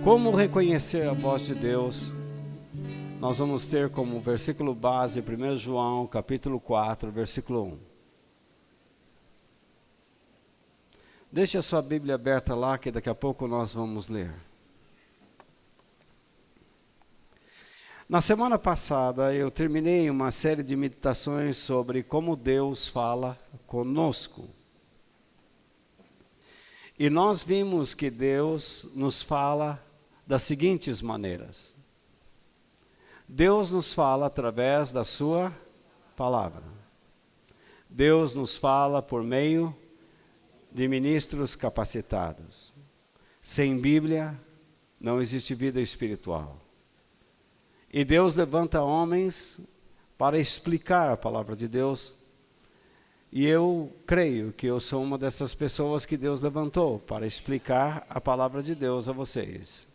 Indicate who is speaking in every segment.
Speaker 1: Como reconhecer a voz de Deus? Nós vamos ter como versículo base 1 João capítulo 4, versículo 1. Deixe a sua Bíblia aberta lá, que daqui a pouco nós vamos ler. Na semana passada eu terminei uma série de meditações sobre como Deus fala conosco. E nós vimos que Deus nos fala das seguintes maneiras. Deus nos fala através da sua palavra. Deus nos fala por meio de ministros capacitados. Sem Bíblia não existe vida espiritual. E Deus levanta homens para explicar a palavra de Deus. E eu creio que eu sou uma dessas pessoas que Deus levantou para explicar a palavra de Deus a vocês.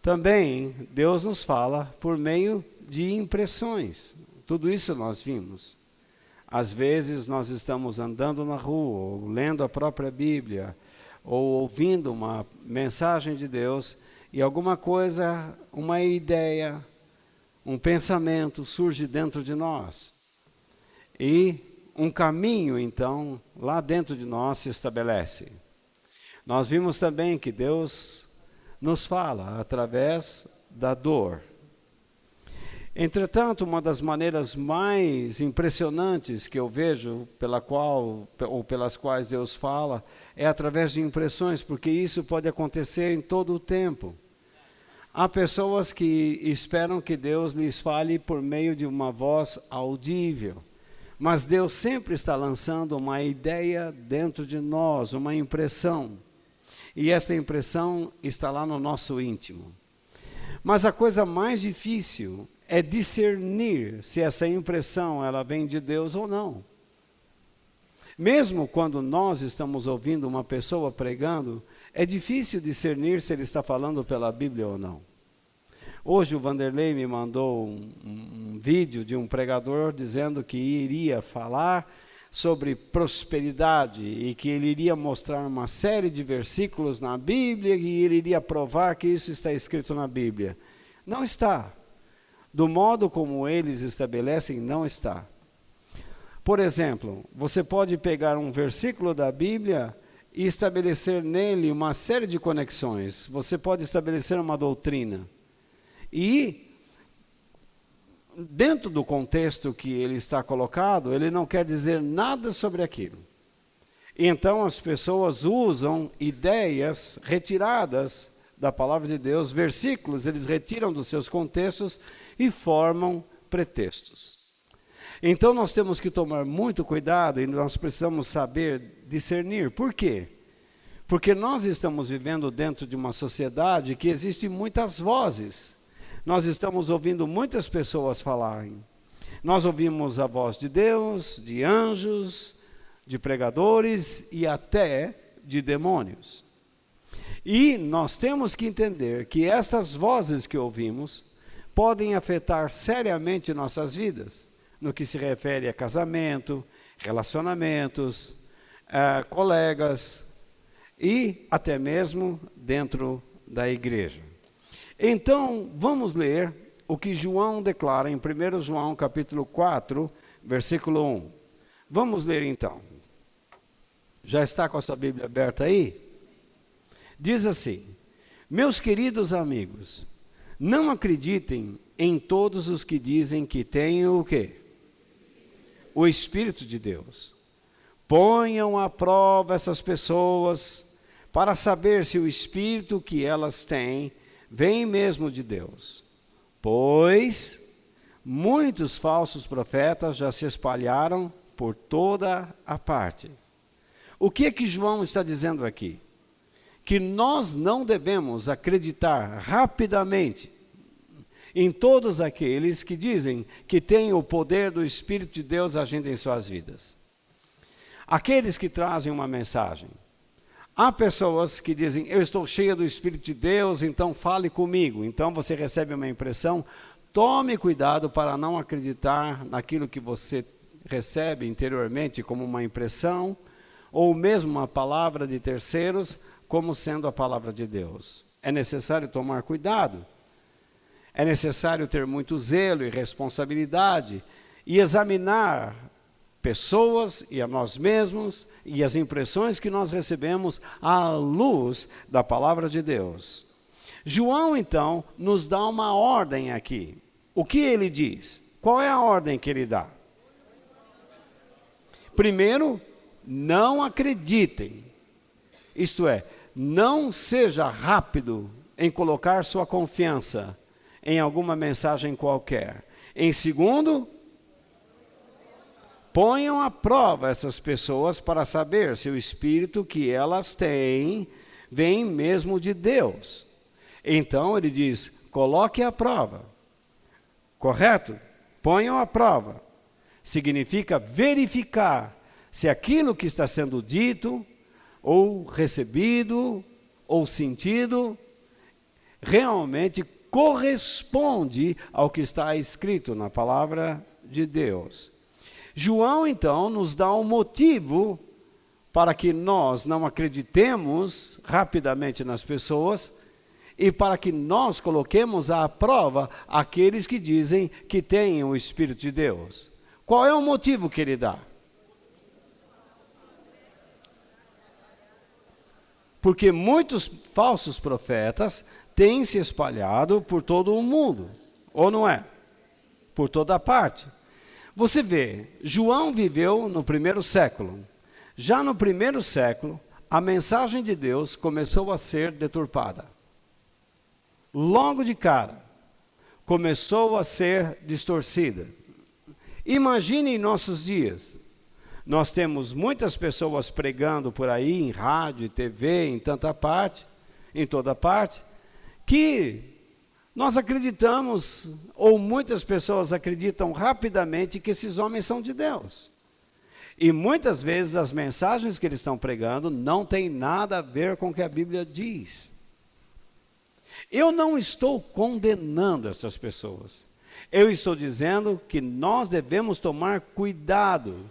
Speaker 1: Também Deus nos fala por meio de impressões. Tudo isso nós vimos. Às vezes nós estamos andando na rua, ou lendo a própria Bíblia, ou ouvindo uma mensagem de Deus, e alguma coisa, uma ideia, um pensamento surge dentro de nós. E um caminho, então, lá dentro de nós se estabelece. Nós vimos também que Deus nos fala através da dor. Entretanto, uma das maneiras mais impressionantes que eu vejo pelas quais Deus fala é através de impressões, porque isso pode acontecer em todo o tempo. Há pessoas que esperam que Deus lhes fale por meio de uma voz audível, mas Deus sempre está lançando uma ideia dentro de nós, uma impressão. E essa impressão está lá no nosso íntimo. Mas a coisa mais difícil é discernir se essa impressão ela vem de Deus ou não. Mesmo quando nós estamos ouvindo uma pessoa pregando, é difícil discernir se ele está falando pela Bíblia ou não. Hoje o Vanderlei me mandou um vídeo de um pregador dizendo que iria falar sobre prosperidade e que ele iria mostrar uma série de versículos na Bíblia e ele iria provar que isso está escrito na Bíblia. Não está. Do modo como eles estabelecem, não está. Por exemplo, você pode pegar um versículo da Bíblia e estabelecer nele uma série de conexões. Você pode estabelecer uma doutrina. E dentro do contexto que ele está colocado, ele não quer dizer nada sobre aquilo. Então as pessoas usam ideias retiradas da palavra de Deus, versículos, eles retiram dos seus contextos e formam pretextos. Então nós temos que tomar muito cuidado e nós precisamos saber discernir. Por quê? Porque nós estamos vivendo dentro de uma sociedade que existem muitas vozes. Nós estamos ouvindo muitas pessoas falarem. Nós ouvimos a voz de Deus, de anjos, de pregadores e até de demônios. E nós temos que entender que estas vozes que ouvimos podem afetar seriamente nossas vidas, no que se refere a casamento, relacionamentos, colegas e até mesmo dentro da igreja. Então, vamos ler o que João declara em 1 João capítulo 4, versículo 1. Vamos ler então. Já está com a sua Bíblia aberta aí? Diz assim: meus queridos amigos, não acreditem em todos os que dizem que têm o quê? O Espírito de Deus. Ponham à prova essas pessoas para saber se o Espírito que elas têm vem mesmo de Deus. Pois muitos falsos profetas já se espalharam por toda a parte. O que é que João está dizendo aqui? Que nós não devemos acreditar rapidamente em todos aqueles que dizem que têm o poder do Espírito de Deus agindo em suas vidas. Aqueles que trazem uma mensagem. Há pessoas que dizem, eu estou cheia do Espírito de Deus, então fale comigo. Então você recebe uma impressão. Tome cuidado para não acreditar naquilo que você recebe interiormente como uma impressão, ou mesmo uma palavra de terceiros, como sendo a palavra de Deus. É necessário tomar cuidado. É necessário ter muito zelo e responsabilidade e examinar pessoas e a nós mesmos e as impressões que nós recebemos à luz da palavra de Deus. João, então, nos dá uma ordem aqui. O que ele diz? Qual é a ordem que ele dá? Primeiro, não acreditem. Isto é, não seja rápido em colocar sua confiança em alguma mensagem qualquer. Em segundo, ponham à prova essas pessoas para saber se o espírito que elas têm vem mesmo de Deus. Então ele diz, coloque à prova. Correto? Ponham à prova. Significa verificar se aquilo que está sendo dito, ou recebido, ou sentido, realmente corresponde ao que está escrito na palavra de Deus. João, então, nos dá um motivo para que nós não acreditemos rapidamente nas pessoas e para que nós coloquemos à prova aqueles que dizem que têm o Espírito de Deus. Qual é o motivo que ele dá? Porque muitos falsos profetas têm se espalhado por todo o mundo, ou não é? Por toda parte. Você vê, João viveu no primeiro século. Já no primeiro século, a mensagem de Deus começou a ser deturpada. Logo de cara, começou a ser distorcida. Imagine em nossos dias, nós temos muitas pessoas pregando por aí, em rádio, TV, em tanta parte, em toda parte, que nós acreditamos, ou muitas pessoas acreditam rapidamente que esses homens são de Deus. E muitas vezes as mensagens que eles estão pregando não têm nada a ver com o que a Bíblia diz. Eu não estou condenando essas pessoas. Eu estou dizendo que nós devemos tomar cuidado,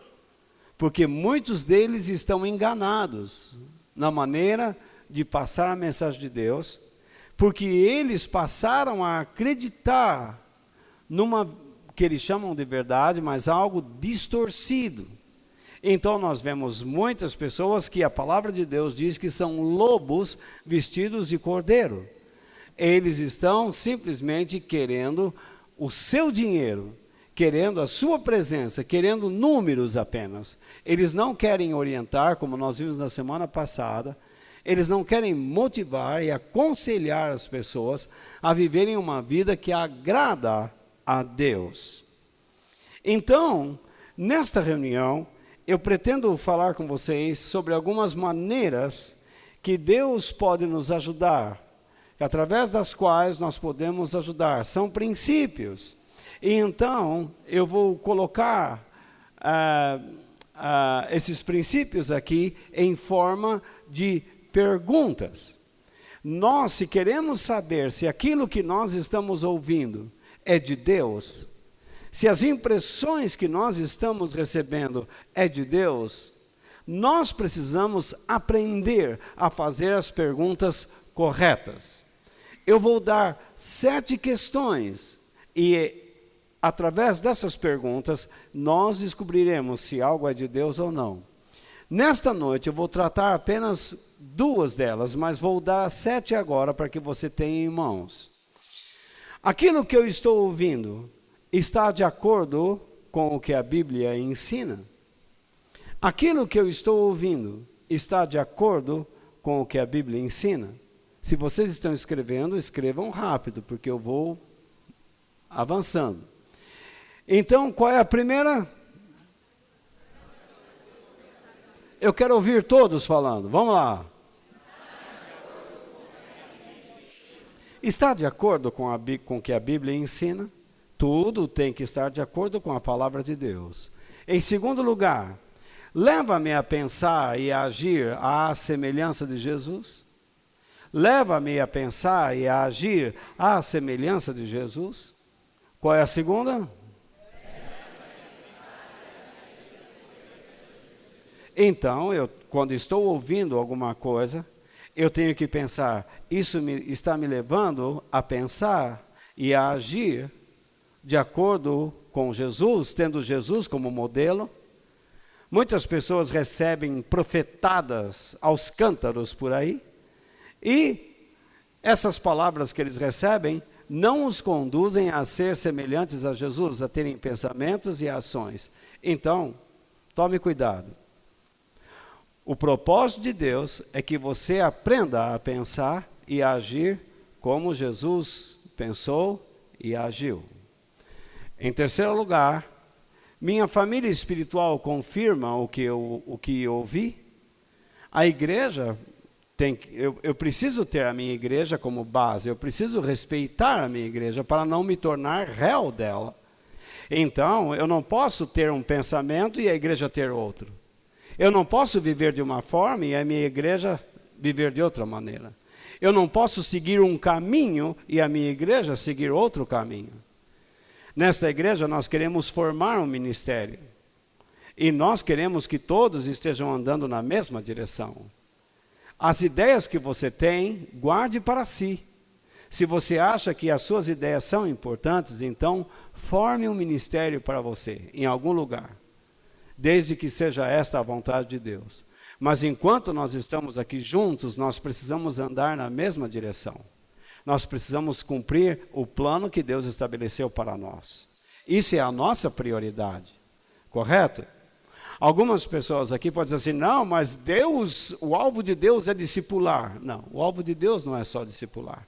Speaker 1: porque muitos deles estão enganados na maneira de passar a mensagem de Deus, porque eles passaram a acreditar numa, que eles chamam de verdade, mas algo distorcido. Então nós vemos muitas pessoas que a palavra de Deus diz que são lobos vestidos de cordeiro. Eles estão simplesmente querendo o seu dinheiro, querendo a sua presença, querendo números apenas. Eles não querem orientar, como nós vimos na semana passada, eles não querem motivar e aconselhar as pessoas a viverem uma vida que agrada a Deus. Então, nesta reunião, eu pretendo falar com vocês sobre algumas maneiras que Deus pode nos ajudar, através das quais nós podemos ajudar. São princípios. E então, eu vou colocar esses princípios aqui em forma de perguntas. Nós, se queremos saber se aquilo que nós estamos ouvindo é de Deus, se as impressões que nós estamos recebendo é de Deus, nós precisamos aprender a fazer as perguntas corretas. Eu vou dar 7 questões e através dessas perguntas nós descobriremos se algo é de Deus ou não. Nesta noite eu vou tratar apenas 2 delas, mas vou dar 7 agora para que você tenha em mãos. Aquilo que eu estou ouvindo está de acordo com o que a Bíblia ensina? Aquilo que eu estou ouvindo está de acordo com o que a Bíblia ensina? Se vocês estão escrevendo, escrevam rápido, porque eu vou avançando. Então, qual é a primeira? Eu quero ouvir todos falando. Vamos lá. Está de acordo com o que a Bíblia ensina? Tudo tem que estar de acordo com a palavra de Deus. Em segundo lugar, leva-me a pensar e a agir à semelhança de Jesus? Leva-me a pensar e a agir à semelhança de Jesus? Qual é a segunda? Então, quando estou ouvindo alguma coisa, eu tenho que pensar, isso está me levando a pensar e a agir de acordo com Jesus, tendo Jesus como modelo? Muitas pessoas recebem profetadas aos cântaros por aí, e essas palavras que eles recebem não os conduzem a ser semelhantes a Jesus, a terem pensamentos e ações. Então, tome cuidado. O propósito de Deus é que você aprenda a pensar e a agir como Jesus pensou e agiu. Em terceiro lugar, minha família espiritual confirma o que eu ouvi? A igreja eu preciso ter a minha igreja como base, eu preciso respeitar a minha igreja para não me tornar réu dela. Então, eu não posso ter um pensamento e a igreja ter outro. Eu não posso viver de uma forma e a minha igreja viver de outra maneira. Eu não posso seguir um caminho e a minha igreja seguir outro caminho. Nesta igreja nós queremos formar um ministério. E nós queremos que todos estejam andando na mesma direção. As ideias que você tem, guarde para si. Se você acha que as suas ideias são importantes, então forme um ministério para você, em algum lugar. Desde que seja esta a vontade de Deus. Mas enquanto nós estamos aqui juntos, nós precisamos andar na mesma direção. Nós precisamos cumprir o plano que Deus estabeleceu para nós. Isso é a nossa prioridade, correto? Algumas pessoas aqui podem dizer assim, não, mas Deus, o alvo de Deus é discipular. Não, o alvo de Deus não é só discipular.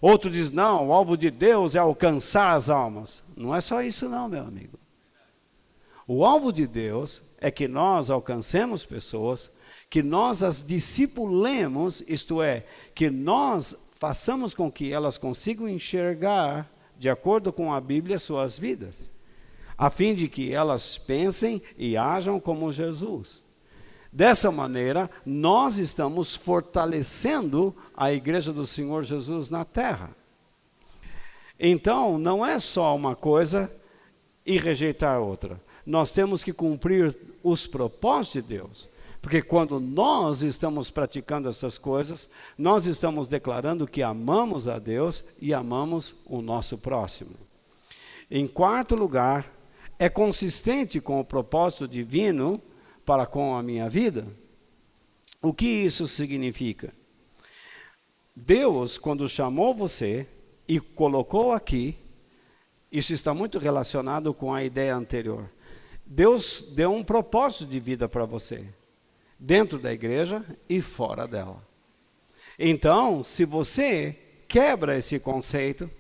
Speaker 1: Outro diz, não, o alvo de Deus é alcançar as almas. Não é só isso não, meu amigo. O alvo de Deus é que nós alcancemos pessoas, que nós as discipulemos, isto é, que nós façamos com que elas consigam enxergar, de acordo com a Bíblia, suas vidas, a fim de que elas pensem e ajam como Jesus. Dessa maneira, nós estamos fortalecendo a igreja do Senhor Jesus na terra. Então, não é só uma coisa e rejeitar outra. Nós temos que cumprir os propósitos de Deus. Porque quando nós estamos praticando essas coisas, nós estamos declarando que amamos a Deus e amamos o nosso próximo. Em quarto lugar, é consistente com o propósito divino para com a minha vida? O que isso significa? Deus, quando chamou você e colocou aqui, isso está muito relacionado com a ideia anterior. Deus deu um propósito de vida para você, dentro da igreja e fora dela. Então, se você quebra esse conceito,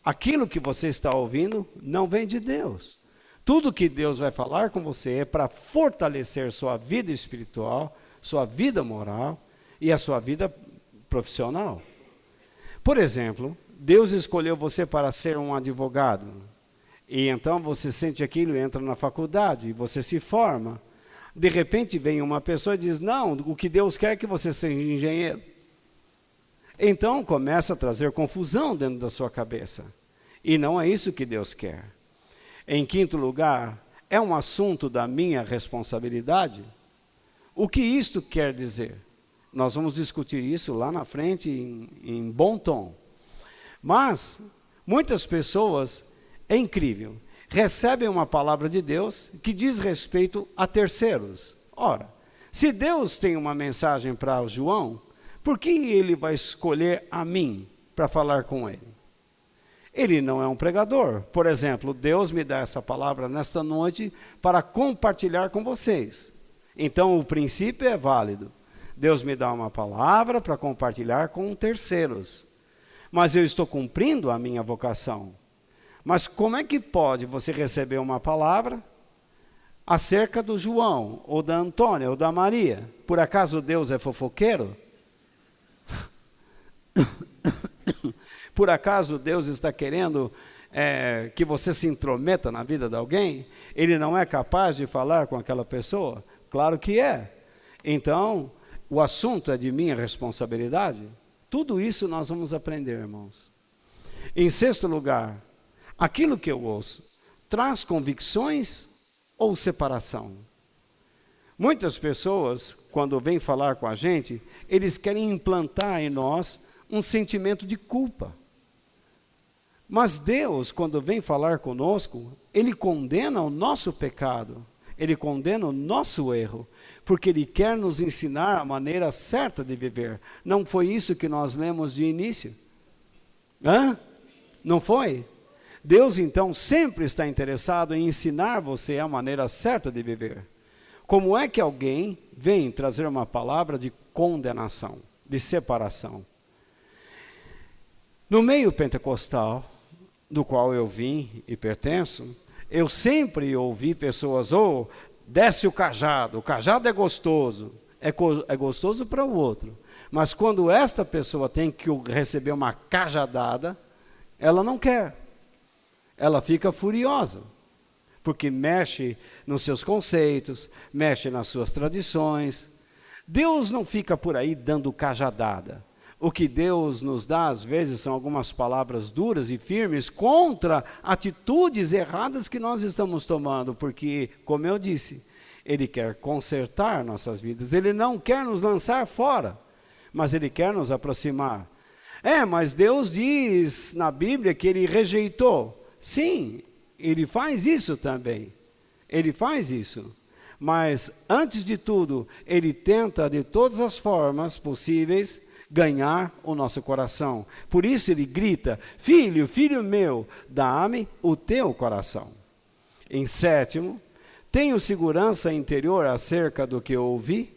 Speaker 1: aquilo que você está ouvindo não vem de Deus. Tudo que Deus vai falar com você é para fortalecer sua vida espiritual, sua vida moral e a sua vida profissional. Por exemplo, Deus escolheu você para ser um advogado. E então você sente aquilo, entra na faculdade e você se forma. De repente vem uma pessoa e diz, não, o que Deus quer é que você seja engenheiro. Então começa a trazer confusão dentro da sua cabeça. E não é isso que Deus quer. Em quinto lugar, é um assunto da minha responsabilidade? O que isto quer dizer? Nós vamos discutir isso lá na frente em bom tom. Mas muitas pessoas, é incrível, recebem uma palavra de Deus que diz respeito a terceiros. Ora, se Deus tem uma mensagem para João, por que ele vai escolher a mim para falar com ele? Ele não é um pregador. Por exemplo, Deus me dá essa palavra nesta noite para compartilhar com vocês. Então o princípio é válido. Deus me dá uma palavra para compartilhar com terceiros. Mas eu estou cumprindo a minha vocação. Mas como é que pode você receber uma palavra, acerca do João, ou da Antônia, ou da Maria. Por acaso Deus é fofoqueiro? Por acaso Deus está querendo que você se intrometa na vida de alguém? Ele não é capaz de falar com aquela pessoa? Claro que é. Então, o assunto é de minha responsabilidade? Tudo isso nós vamos aprender, irmãos. Em sexto lugar, aquilo que eu ouço traz convicções ou separação? Muitas pessoas, quando vêm falar com a gente, eles querem implantar em nós um sentimento de culpa. Mas Deus, quando vem falar conosco, Ele condena o nosso pecado, Ele condena o nosso erro, porque Ele quer nos ensinar a maneira certa de viver. Não foi isso que nós lemos de início? Não foi? Deus, então, sempre está interessado em ensinar você a maneira certa de viver. Como é que alguém vem trazer uma palavra de condenação, de separação? No meio pentecostal, do qual eu vim e pertenço, eu sempre ouvi pessoas, desce o cajado é gostoso. É gostoso para o outro. Mas quando esta pessoa tem que receber uma cajadada, ela não quer. Ela fica furiosa, porque mexe nos seus conceitos, mexe nas suas tradições. Deus não fica por aí dando cajadada. O que Deus nos dá, às vezes, são algumas palavras duras e firmes contra atitudes erradas que nós estamos tomando, porque, como eu disse, Ele quer consertar nossas vidas. Ele não quer nos lançar fora, mas Ele quer nos aproximar. Mas Deus diz na Bíblia que Ele rejeitou. Sim, Ele faz isso também. Ele faz isso. Mas, antes de tudo, Ele tenta, de todas as formas possíveis, ganhar o nosso coração. Por isso Ele grita, filho, filho meu, dá-me o teu coração. Em sétimo, tenho segurança interior acerca do que ouvi?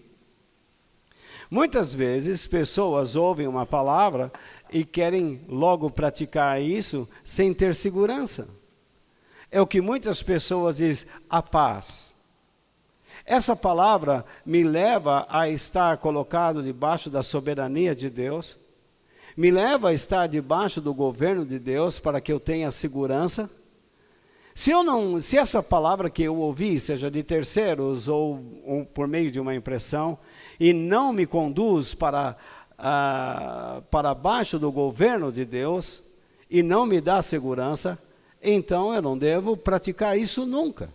Speaker 1: Muitas vezes, pessoas ouvem uma palavra e querem logo praticar isso sem ter segurança. É o que muitas pessoas dizem, a paz. Essa palavra me leva a estar colocado debaixo da soberania de Deus, me leva a estar debaixo do governo de Deus para que eu tenha segurança. Se essa palavra que eu ouvi, seja de terceiros ou por meio de uma impressão, e não me conduz para baixo do governo de Deus, e não me dá segurança, então eu não devo praticar isso nunca.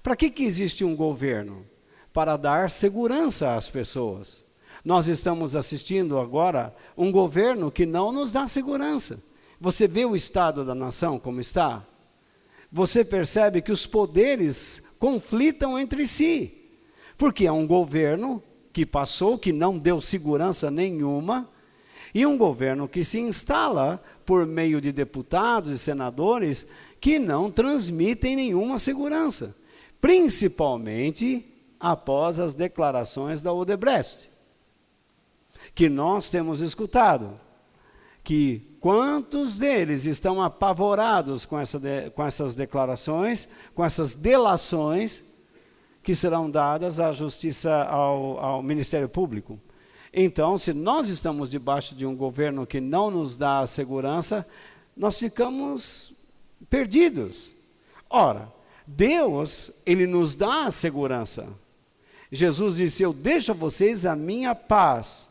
Speaker 1: Para que existe um governo? Para dar segurança às pessoas. Nós estamos assistindo agora um governo que não nos dá segurança. Você vê o estado da nação como está? Você percebe que os poderes conflitam entre si. Porque é um governo que passou, que não deu segurança nenhuma, e um governo que se instala por meio de deputados e senadores que não transmitem nenhuma segurança. Principalmente após as declarações da Odebrecht, que nós temos escutado, que quantos deles estão apavorados com essas declarações, com essas delações que serão dadas à justiça, ao Ministério Público. Então, se nós estamos debaixo de um governo que não nos dá segurança, nós ficamos perdidos. Ora, Deus, Ele nos dá a segurança. Jesus disse, eu deixo a vocês a minha paz.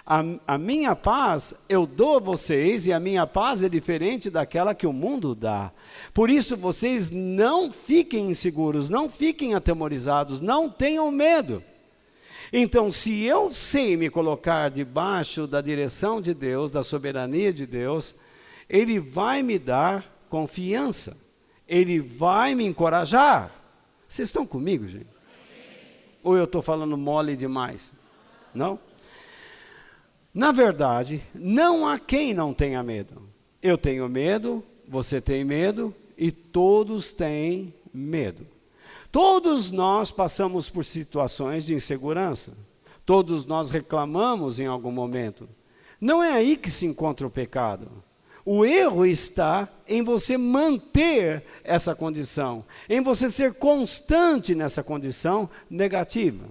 Speaker 1: A minha paz eu dou a vocês, e a minha paz é diferente daquela que o mundo dá. Por isso vocês não fiquem inseguros, não fiquem atemorizados, não tenham medo. Então, se eu sei me colocar debaixo da direção de Deus, da soberania de Deus, Ele vai me dar confiança. Ele vai me encorajar. Vocês estão comigo, gente? Ou eu estou falando mole demais? Não? Na verdade, não há quem não tenha medo. Eu tenho medo, você tem medo, e todos têm medo. Todos nós passamos por situações de insegurança. Todos nós reclamamos em algum momento. Não é aí que se encontra o pecado. O erro está em você manter essa condição, em você ser constante nessa condição negativa.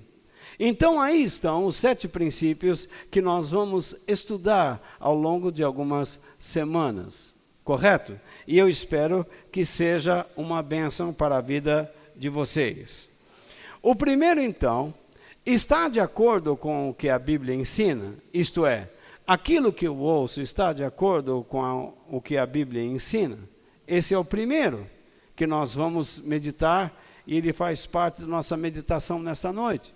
Speaker 1: Então aí estão os 7 princípios que nós vamos estudar ao longo de algumas semanas, correto? E eu espero que seja uma bênção para a vida de vocês. O primeiro então, está de acordo com o que a Bíblia ensina? Isto é, aquilo que eu ouço está de acordo com o que a Bíblia ensina? Esse é o primeiro que nós vamos meditar e ele faz parte da nossa meditação nesta noite.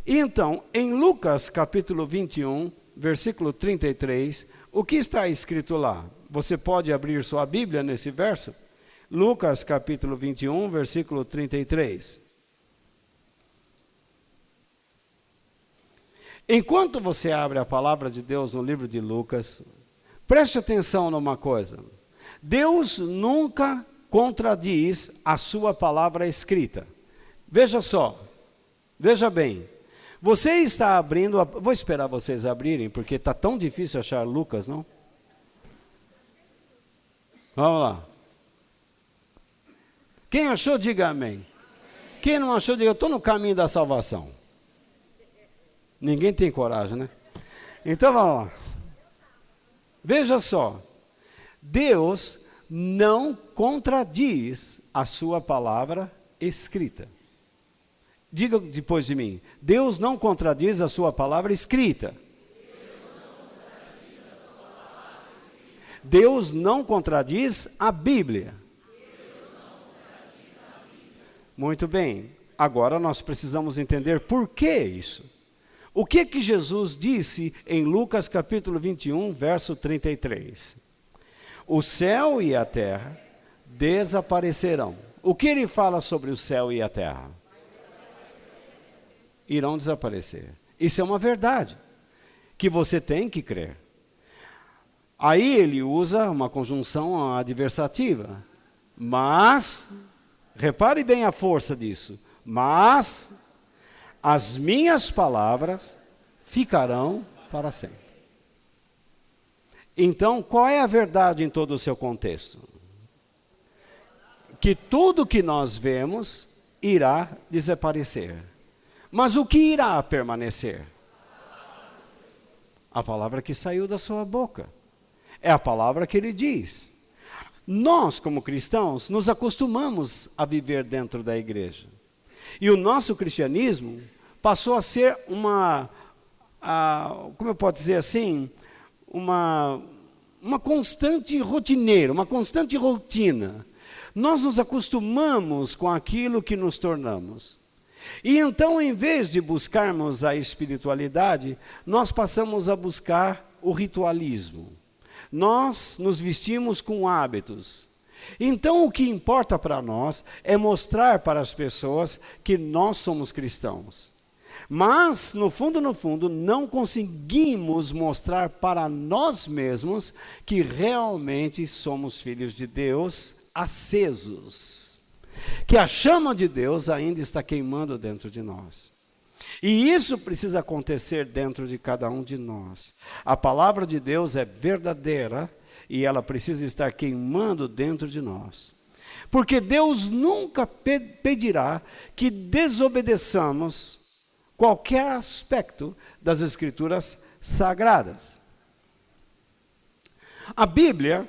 Speaker 1: E então, em Lucas capítulo 21, versículo 33, o que está escrito lá? Você pode abrir sua Bíblia nesse verso? Lucas capítulo 21, versículo 33. Enquanto você abre a palavra de Deus no livro de Lucas, preste atenção numa coisa. Deus nunca contradiz a sua palavra escrita. Veja só, veja bem. Você está abrindo, vou esperar vocês abrirem, porque está tão difícil achar Lucas, não? Vamos lá. Quem achou, diga amém. Quem não achou, diga, eu estou no caminho da salvação. Ninguém tem coragem, né? Então vamos lá. Veja só. Deus não contradiz a sua palavra escrita. Diga depois de mim. Deus não contradiz a sua palavra escrita. Deus não contradiz a Bíblia. Muito bem. Agora nós precisamos entender por que isso. O que que Jesus disse em Lucas capítulo 21, verso 33? O céu e a terra desaparecerão. O que ele fala sobre o céu e a terra? Irão desaparecer. Isso é uma verdade que você tem que crer. Aí ele usa uma conjunção adversativa. Mas, repare bem a força disso. Mas as minhas palavras ficarão para sempre. Então, qual é a verdade em todo o seu contexto? Que tudo que nós vemos irá desaparecer. Mas o que irá permanecer? A palavra que saiu da sua boca. É a palavra que ele diz. Nós, como cristãos, nos acostumamos a viver dentro da igreja. E o nosso cristianismo passou a ser como eu posso dizer assim, uma constante rotineira, uma constante rotina. Nós nos acostumamos com aquilo que nos tornamos. E então, em vez de buscarmos a espiritualidade, nós passamos a buscar o ritualismo. Nós nos vestimos com hábitos. Então, o que importa para nós é mostrar para as pessoas que nós somos cristãos. Mas, no fundo, não conseguimos mostrar para nós mesmos que realmente somos filhos de Deus acesos. Que a chama de Deus ainda está queimando dentro de nós. E isso precisa acontecer dentro de cada um de nós. A palavra de Deus é verdadeira e ela precisa estar queimando dentro de nós. Porque Deus nunca pedirá que desobedeçamos qualquer aspecto das Escrituras sagradas. A Bíblia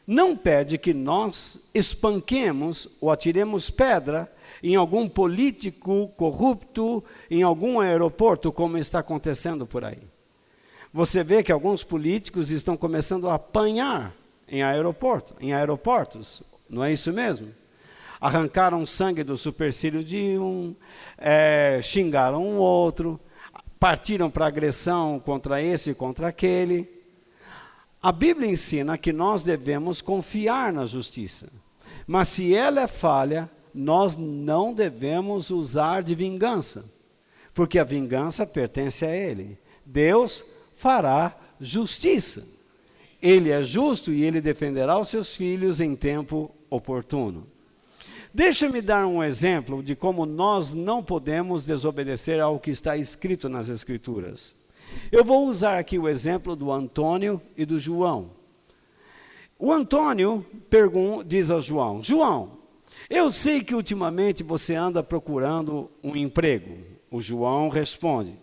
Speaker 1: não pede que nós espanquemos ou atiremos pedra em algum político corrupto, em algum aeroporto, como está acontecendo por aí. Você vê que alguns políticos estão começando a apanhar em aeroportos, não é isso mesmo? Arrancaram sangue do supercílio de um, xingaram um outro, partiram para agressão contra esse e contra aquele. A Bíblia ensina que nós devemos confiar na justiça, mas se ela é falha, nós não devemos usar de vingança, porque a vingança pertence a Ele. Deus fará justiça. Ele é justo e Ele defenderá os seus filhos em tempo oportuno. Deixa-me dar um exemplo de como nós não podemos desobedecer ao que está escrito nas Escrituras. Eu vou usar aqui o exemplo do Antônio e do João. O Antônio diz a João: João, eu sei que ultimamente você anda procurando um emprego. O João responde: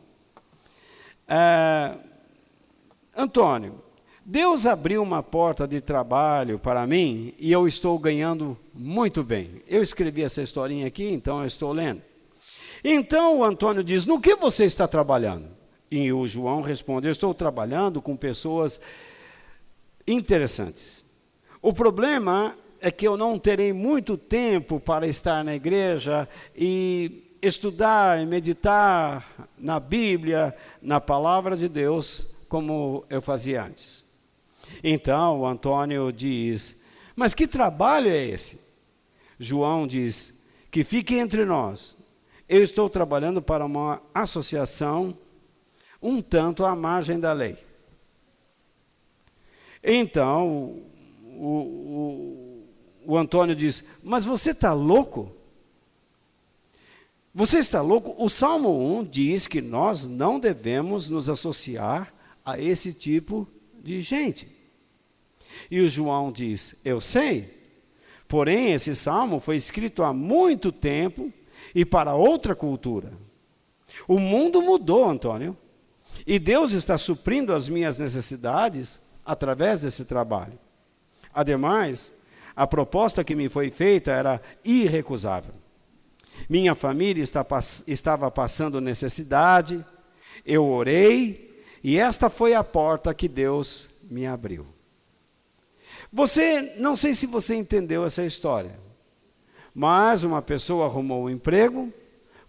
Speaker 1: Antônio, Deus abriu uma porta de trabalho para mim e eu estou ganhando muito bem. Eu escrevi essa historinha aqui, então eu estou lendo. Então o Antônio diz: no que você está trabalhando? E o João responde: eu estou trabalhando com pessoas interessantes. O problema é que eu não terei muito tempo para estar na igreja e estudar e meditar na Bíblia, na palavra de Deus, como eu fazia antes. Então o Antônio diz: mas que trabalho é esse? João diz: que fique entre nós. Eu estou trabalhando para uma associação um tanto à margem da lei. Então o Antônio diz: mas você está louco? Você está louco? O Salmo 1 diz que nós não devemos nos associar a esse tipo de gente. E o João diz: eu sei, porém esse salmo foi escrito há muito tempo e para outra cultura. O mundo mudou, Antônio, e Deus está suprindo as minhas necessidades através desse trabalho. Ademais, a proposta que me foi feita era irrecusável. Minha família estava passando necessidade, eu orei, e esta foi a porta que Deus me abriu. Não sei se você entendeu essa história, mas uma pessoa arrumou um emprego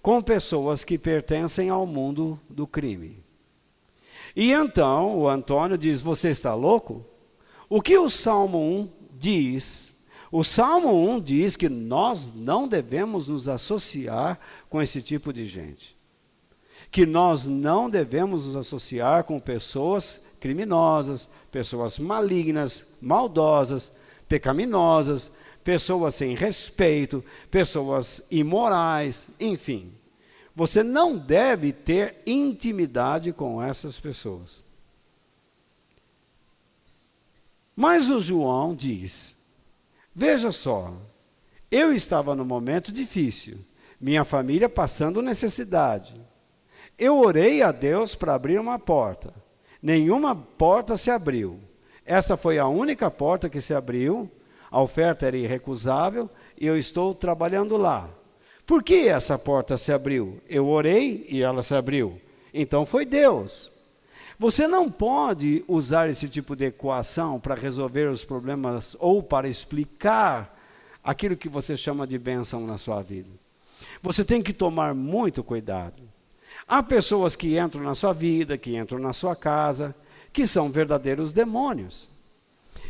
Speaker 1: com pessoas que pertencem ao mundo do crime. E então o Antônio diz: você está louco? O que o Salmo 1 diz? O Salmo 1 diz que nós não devemos nos associar com esse tipo de gente. Que nós não devemos nos associar com pessoas criminosas, pessoas malignas, maldosas, pecaminosas, pessoas sem respeito, pessoas imorais, enfim. Você não deve ter intimidade com essas pessoas. Mas o João diz: veja só, eu estava num momento difícil, minha família passando necessidade. Eu orei a Deus para abrir uma porta. Nenhuma porta se abriu. Essa foi a única porta que se abriu. A oferta era irrecusável e eu estou trabalhando lá. Por que essa porta se abriu? Eu orei e ela se abriu. Então foi Deus. Você não pode usar esse tipo de equação para resolver os problemas ou para explicar aquilo que você chama de bênção na sua vida. Você tem que tomar muito cuidado. Há pessoas que entram na sua vida, que entram na sua casa, que são verdadeiros demônios.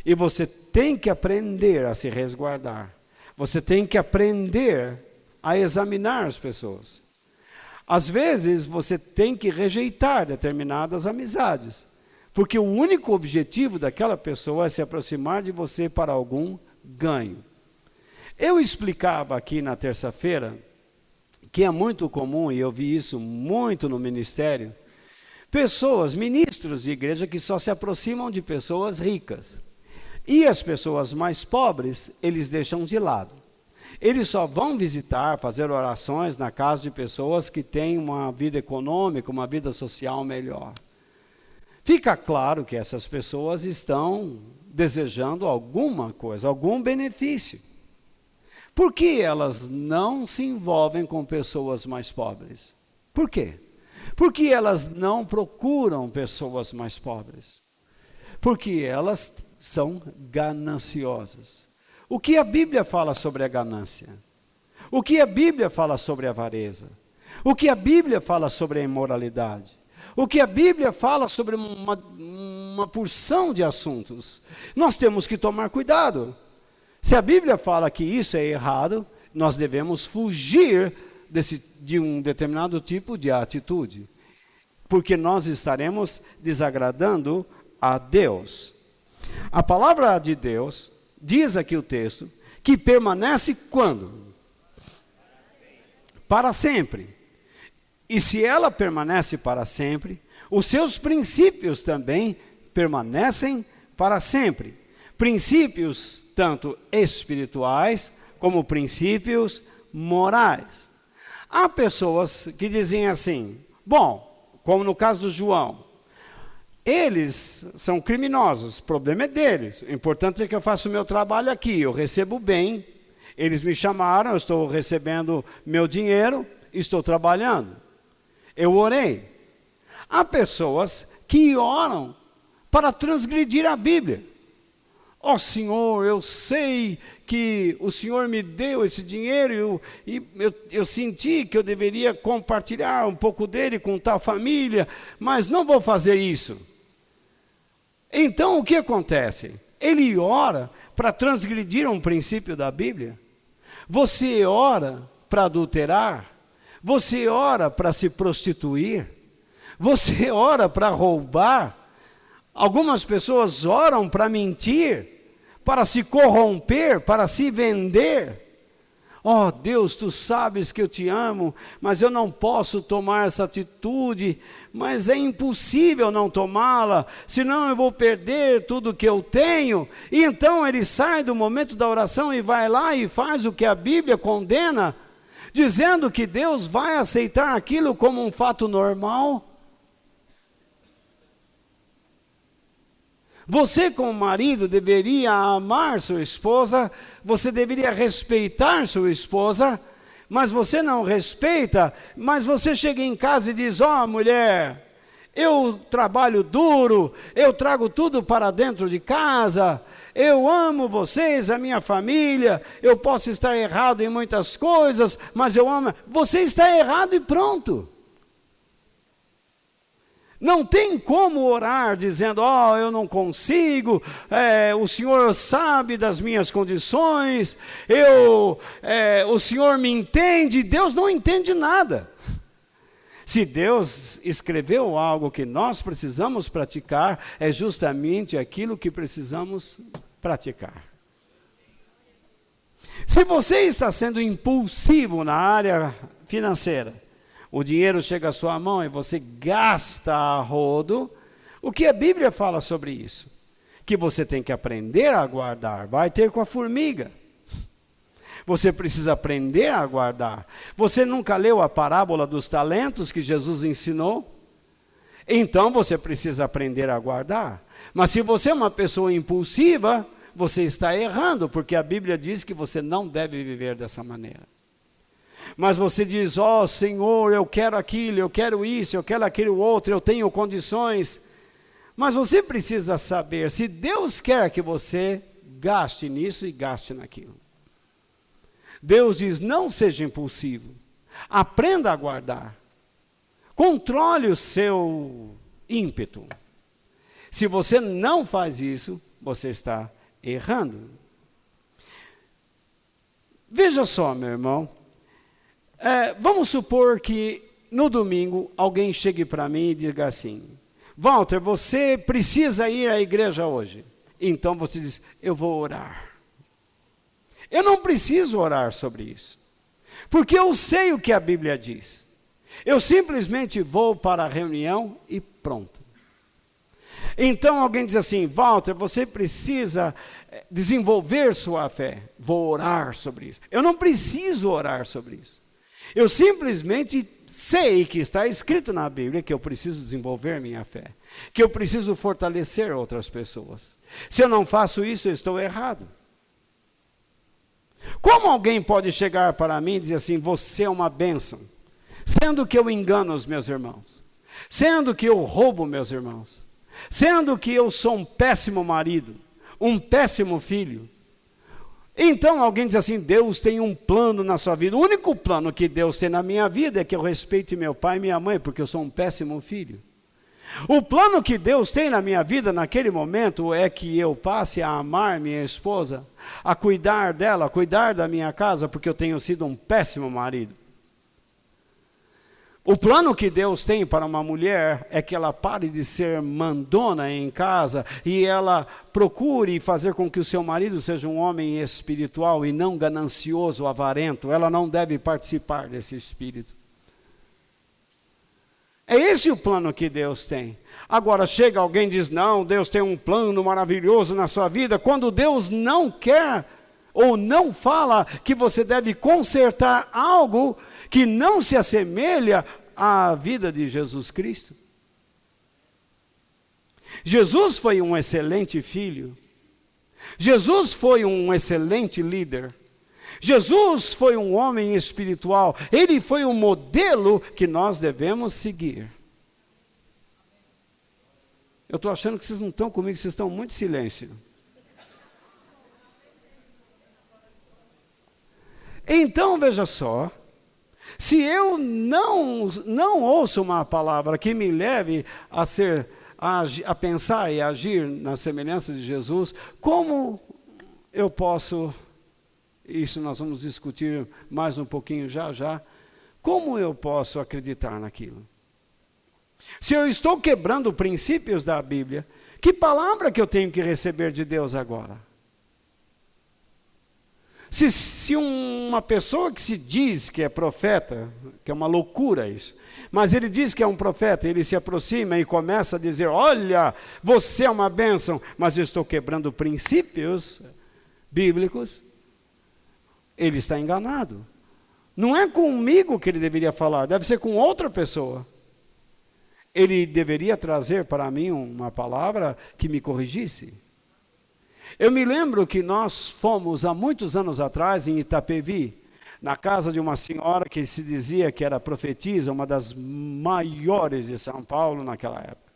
Speaker 1: E você tem que aprender a se resguardar. Você tem que aprender a examinar as pessoas. Às vezes, você tem que rejeitar determinadas amizades, porque o único objetivo daquela pessoa é se aproximar de você para algum ganho. Eu explicava aqui na terça-feira que é muito comum, e eu vi isso muito no ministério, pessoas, ministros de igreja que só se aproximam de pessoas ricas. E as pessoas mais pobres, eles deixam de lado. Eles só vão visitar, fazer orações na casa de pessoas que têm uma vida econômica, uma vida social melhor. Fica claro que essas pessoas estão desejando alguma coisa, algum benefício. Por que elas não se envolvem com pessoas mais pobres? Por quê? Porque elas não procuram pessoas mais pobres. Porque elas são gananciosas. O que a Bíblia fala sobre a ganância? O que a Bíblia fala sobre a avareza? O que a Bíblia fala sobre a imoralidade? O que a Bíblia fala sobre uma porção de assuntos? Nós temos que tomar cuidado. Se a Bíblia fala que isso é errado, nós devemos fugir de um determinado tipo de atitude, porque nós estaremos desagradando a Deus. A palavra de Deus diz aqui o texto que permanece quando? Para sempre. E se ela permanece para sempre, os seus princípios também permanecem para sempre. princípios tanto espirituais como princípios morais. Há pessoas que dizem assim, bom, como no caso do João, eles são criminosos, o problema é deles, o importante é que eu faço o meu trabalho aqui, eu recebo bem, eles me chamaram, eu estou recebendo meu dinheiro, estou trabalhando, eu orei. Há pessoas que oram para transgredir a Bíblia. Ó Senhor, eu sei que o Senhor me deu esse dinheiro e eu senti que eu deveria compartilhar um pouco dele com tal família, mas não vou fazer isso. Então o que acontece? Ele ora para transgredir um princípio da Bíblia. Você ora para adulterar, você ora para se prostituir, você ora para roubar. Algumas pessoas oram para mentir, para se corromper, para se vender. Ó Deus, tu sabes que eu te amo, mas eu não posso tomar essa atitude, mas é impossível não tomá-la, senão eu vou perder tudo que eu tenho. E então ele sai do momento da oração e vai lá e faz o que a Bíblia condena, dizendo que Deus vai aceitar aquilo como um fato normal. Você, como marido, deveria amar sua esposa, você deveria respeitar sua esposa, mas você não respeita, mas você chega em casa e diz, ó mulher, eu trabalho duro, eu trago tudo para dentro de casa, eu amo vocês, a minha família, eu posso estar errado em muitas coisas, mas eu amo, você está errado e pronto. Não tem como orar dizendo, ó, eu não consigo, o Senhor sabe das minhas condições, o Senhor me entende. Deus não entende nada. Se Deus escreveu algo que nós precisamos praticar, é justamente aquilo que precisamos praticar. Se você está sendo impulsivo na área financeira, o dinheiro chega à sua mão e você gasta a rodo, o que a Bíblia fala sobre isso? Que você tem que aprender a guardar, vai ter com a formiga. Você precisa aprender a guardar. Você nunca leu a parábola dos talentos que Jesus ensinou? Então você precisa aprender a guardar. Mas se você é uma pessoa impulsiva, você está errando, porque a Bíblia diz que você não deve viver dessa maneira. Mas você diz, ó Senhor, eu quero aquilo, eu quero isso, eu quero aquele outro, eu tenho condições. Mas você precisa saber, se Deus quer que você gaste nisso e gaste naquilo. Deus diz, não seja impulsivo, aprenda a guardar. Controle o seu ímpeto. Se você não faz isso, você está errando. Veja só, meu irmão. Vamos supor que no domingo alguém chegue para mim e diga assim, Walter, você precisa ir à igreja hoje. Então você diz, eu vou orar. Eu não preciso orar sobre isso, porque eu sei o que a Bíblia diz. Eu simplesmente vou para a reunião e pronto. Então alguém diz assim, Walter, você precisa desenvolver sua fé. Vou orar sobre isso. Eu não preciso orar sobre isso. Eu simplesmente sei que está escrito na Bíblia que eu preciso desenvolver minha fé, que eu preciso fortalecer outras pessoas. Se eu não faço isso, eu estou errado. Como alguém pode chegar para mim e dizer assim, você é uma bênção, sendo que eu engano os meus irmãos, sendo que eu roubo meus irmãos, sendo que eu sou um péssimo marido, um péssimo filho? Então alguém diz assim, Deus tem um plano na sua vida. O único plano que Deus tem na minha vida é que eu respeite meu pai e minha mãe, porque eu sou um péssimo filho. O plano que Deus tem na minha vida naquele momento é que eu passe a amar minha esposa, a cuidar dela, a cuidar da minha casa, porque eu tenho sido um péssimo marido. O plano que Deus tem para uma mulher é que ela pare de ser mandona em casa e ela procure fazer com que o seu marido seja um homem espiritual e não ganancioso, avarento. Ela não deve participar desse espírito. É esse o plano que Deus tem. Agora chega alguém e diz, não, Deus tem um plano maravilhoso na sua vida, quando Deus não quer ou não fala que você deve consertar algo que não se assemelha à vida de Jesus Cristo. Jesus foi um excelente filho. Jesus foi um excelente líder. Jesus foi um homem espiritual. Ele foi um modelo que nós devemos seguir. Eu estou achando que vocês não estão comigo, vocês estão muito em silêncio. Então, veja só, se eu não ouço uma palavra que me leve a pensar e agir na semelhança de Jesus, como eu posso, isso nós vamos discutir mais um pouquinho já, como eu posso acreditar naquilo? Se eu estou quebrando princípios da Bíblia, que palavra que eu tenho que receber de Deus agora? Se uma pessoa que se diz que é profeta, que é uma loucura isso, mas ele diz que é um profeta, ele se aproxima e começa a dizer, olha, você é uma bênção, mas eu estou quebrando princípios bíblicos, ele está enganado. Não é comigo que ele deveria falar, deve ser com outra pessoa. Ele deveria trazer para mim uma palavra que me corrigisse. Eu me lembro que nós fomos há muitos anos atrás em Itapevi, na casa de uma senhora que se dizia que era profetisa, uma das maiores de São Paulo naquela época.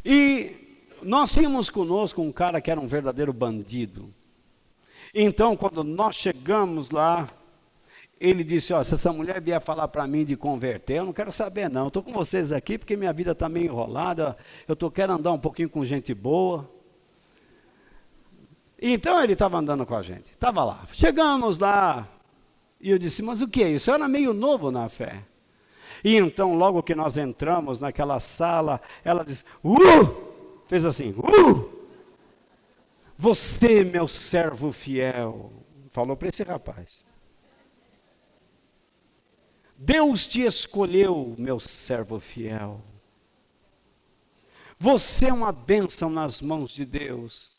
Speaker 1: E nós tínhamos conosco um cara que era um verdadeiro bandido. Então, quando nós chegamos lá, ele disse, ó, se essa mulher vier falar para mim de converter, eu não quero saber não, estou com vocês aqui porque minha vida está meio enrolada, quero andar um pouquinho com gente boa. Então ele estava andando com a gente, estava lá, chegamos lá, e eu disse, mas o que é isso? Eu era meio novo na fé. E então, logo que nós entramos naquela sala, ela disse, fez assim, você, meu servo fiel, falou para esse rapaz. Deus te escolheu, meu servo fiel. Você é uma bênção nas mãos de Deus.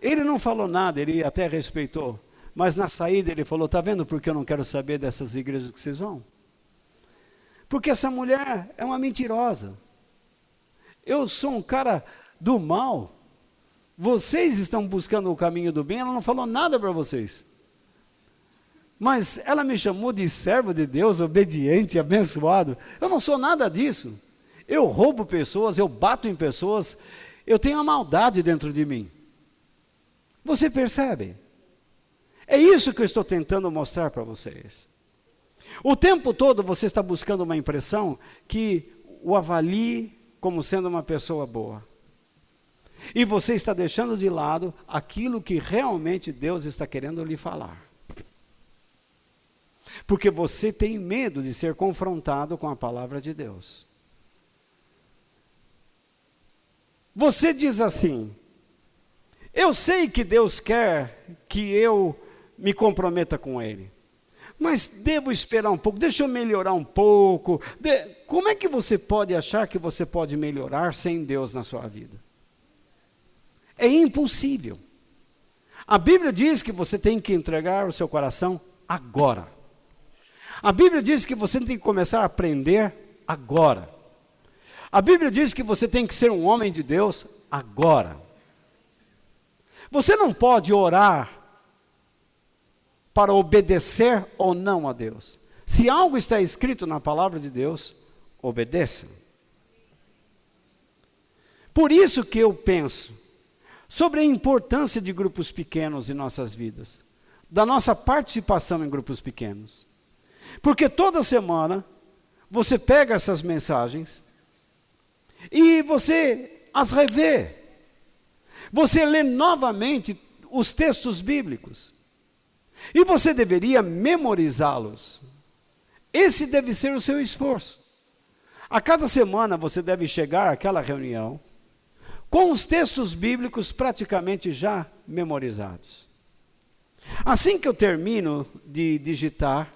Speaker 1: Ele não falou nada, ele até respeitou. Mas na saída ele falou, está vendo por que eu não quero saber dessas igrejas que vocês vão? Porque essa mulher é uma mentirosa. Eu sou um cara do mal. Vocês estão buscando o caminho do bem, ela não falou nada para vocês. Mas ela me chamou de servo de Deus, obediente, abençoado. Eu não sou nada disso. Eu roubo pessoas, eu bato em pessoas, eu tenho a maldade dentro de mim. Você percebe? É isso que eu estou tentando mostrar para vocês. O tempo todo você está buscando uma impressão que o avalie como sendo uma pessoa boa. E você está deixando de lado aquilo que realmente Deus está querendo lhe falar. Porque você tem medo de ser confrontado com a palavra de Deus. Você diz assim, eu sei que Deus quer que eu me comprometa com Ele, mas devo esperar um pouco, deixa eu melhorar um pouco. Como é que você pode achar que você pode melhorar sem Deus na sua vida? É impossível. A Bíblia diz que você tem que entregar o seu coração agora. A Bíblia diz que você tem que começar a aprender agora. A Bíblia diz que você tem que ser um homem de Deus agora. Você não pode orar para obedecer ou não a Deus. Se algo está escrito na palavra de Deus, obedeça. Por isso que eu penso sobre a importância de grupos pequenos em nossas vidas, da nossa participação em grupos pequenos. Porque toda semana você pega essas mensagens e você as revê. Você lê novamente os textos bíblicos. E você deveria memorizá-los. Esse deve ser o seu esforço. A cada semana você deve chegar àquela reunião com os textos bíblicos praticamente já memorizados. Assim que eu termino de digitar,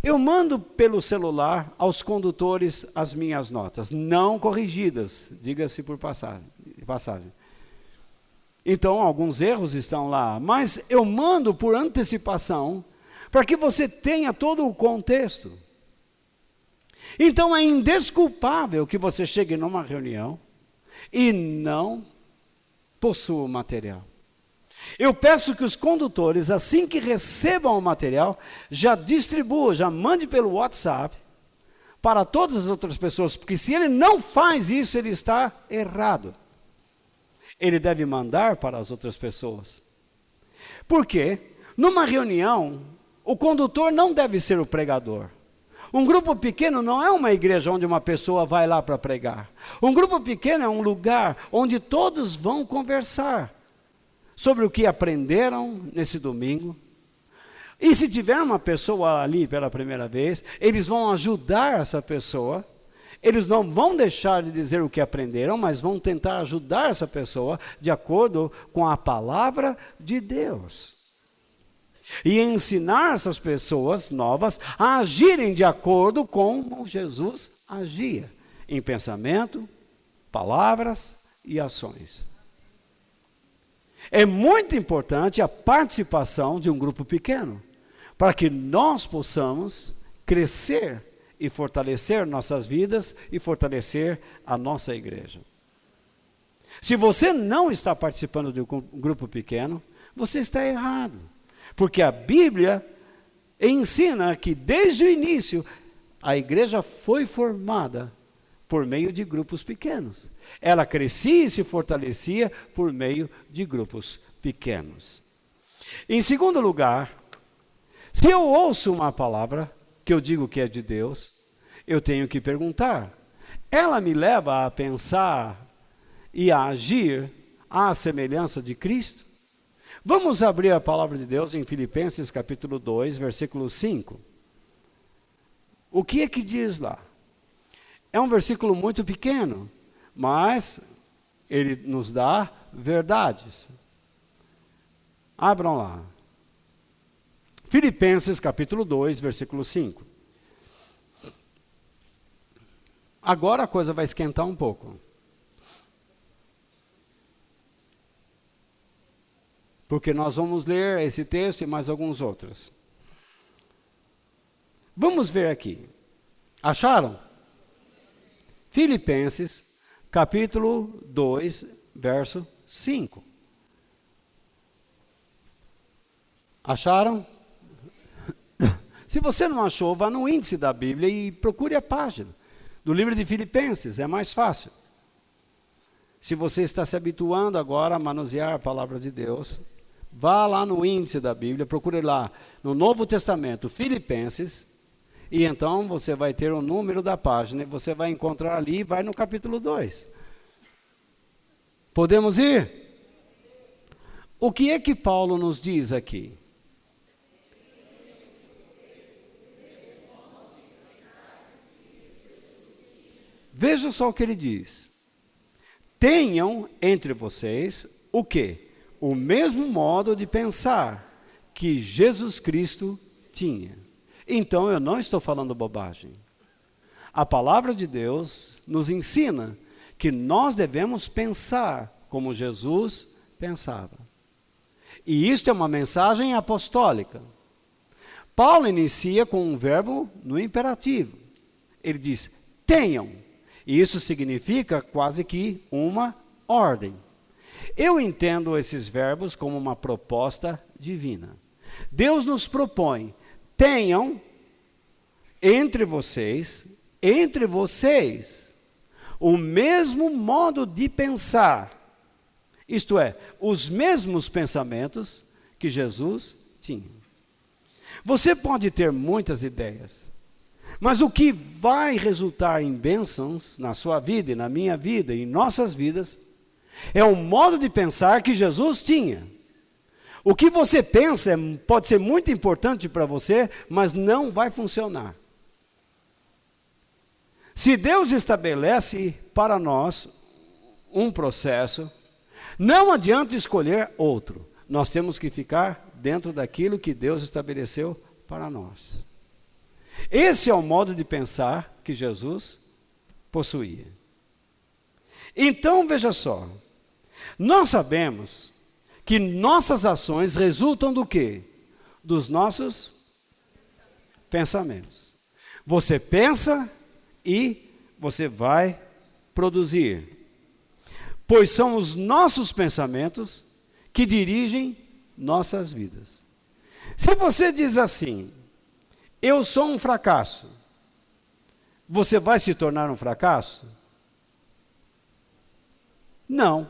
Speaker 1: Eu mando pelo celular aos condutores as minhas notas, não corrigidas, diga-se por passagem. Então, alguns erros estão lá, mas eu mando por antecipação, para que você tenha todo o contexto. Então, é indesculpável que você chegue numa reunião e não possua o material. Eu peço que os condutores, assim que recebam o material, já distribuam, já mande pelo WhatsApp para todas as outras pessoas, porque se ele não faz isso, ele está errado. Ele deve mandar para as outras pessoas. Por quê? Numa reunião, o condutor não deve ser o pregador. Um grupo pequeno não é uma igreja onde uma pessoa vai lá para pregar. Um grupo pequeno é um lugar onde todos vão conversar sobre o que aprenderam nesse domingo. E se tiver uma pessoa ali pela primeira vez, eles vão ajudar essa pessoa. Eles não vão deixar de dizer o que aprenderam, mas vão tentar ajudar essa pessoa de acordo com a palavra de Deus. E ensinar essas pessoas novas a agirem de acordo com como Jesus agia, em pensamento, palavras e ações. É muito importante a participação de um grupo pequeno, para que nós possamos crescer e fortalecer nossas vidas e fortalecer a nossa igreja. Se você não está participando de um grupo pequeno, você está errado. Porque a Bíblia ensina que desde o início a igreja foi formada por meio de grupos pequenos. Ela crescia e se fortalecia por meio de grupos pequenos. Em segundo lugar, se eu ouço uma palavra que eu digo que é de Deus, eu tenho que perguntar. Ela me leva a pensar e a agir à semelhança de Cristo? Vamos abrir a palavra de Deus em Filipenses capítulo 2, versículo 5. O que é que diz lá? É um versículo muito pequeno, mas ele nos dá verdades. Abram lá. Filipenses capítulo 2, versículo 5. Agora a coisa vai esquentar um pouco. Porque nós vamos ler esse texto e mais alguns outros. Vamos ver aqui. Acharam? Filipenses, capítulo 2, verso 5. Acharam? Se você não achou, vá no índice da Bíblia e procure a página do livro de Filipenses, é mais fácil. Se você está se habituando agora a manusear a palavra de Deus, vá lá no índice da Bíblia, procure lá no Novo Testamento, Filipenses, e então você vai ter o número da página, e você vai encontrar ali e vai no capítulo 2. Podemos ir? O que é que Paulo nos diz aqui? Veja só o que ele diz. Tenham entre vocês o quê? O mesmo modo de pensar que Jesus Cristo tinha. Então eu não estou falando bobagem. A palavra de Deus nos ensina que nós devemos pensar como Jesus pensava. E isto é uma mensagem apostólica. Paulo inicia com um verbo no imperativo. Ele diz, tenham. E isso significa quase que uma ordem. Eu entendo esses verbos como uma proposta divina. Deus nos propõe, tenham entre vocês, o mesmo modo de pensar. Isto é, os mesmos pensamentos que Jesus tinha. Você pode ter muitas ideias, mas o que vai resultar em bênçãos na sua vida e na minha vida e em nossas vidas é o modo de pensar que Jesus tinha. O que você pensa pode ser muito importante para você, mas não vai funcionar. Se Deus estabelece para nós um processo, não adianta escolher outro. Nós temos que ficar dentro daquilo que Deus estabeleceu para nós. Esse é o modo de pensar que Jesus possuía. Então, veja só, nós sabemos que nossas ações resultam do quê? Dos nossos pensamentos. Você pensa e você vai produzir. Pois são os nossos pensamentos que dirigem nossas vidas. Se você diz assim, eu sou um fracasso, você vai se tornar um fracasso? Não.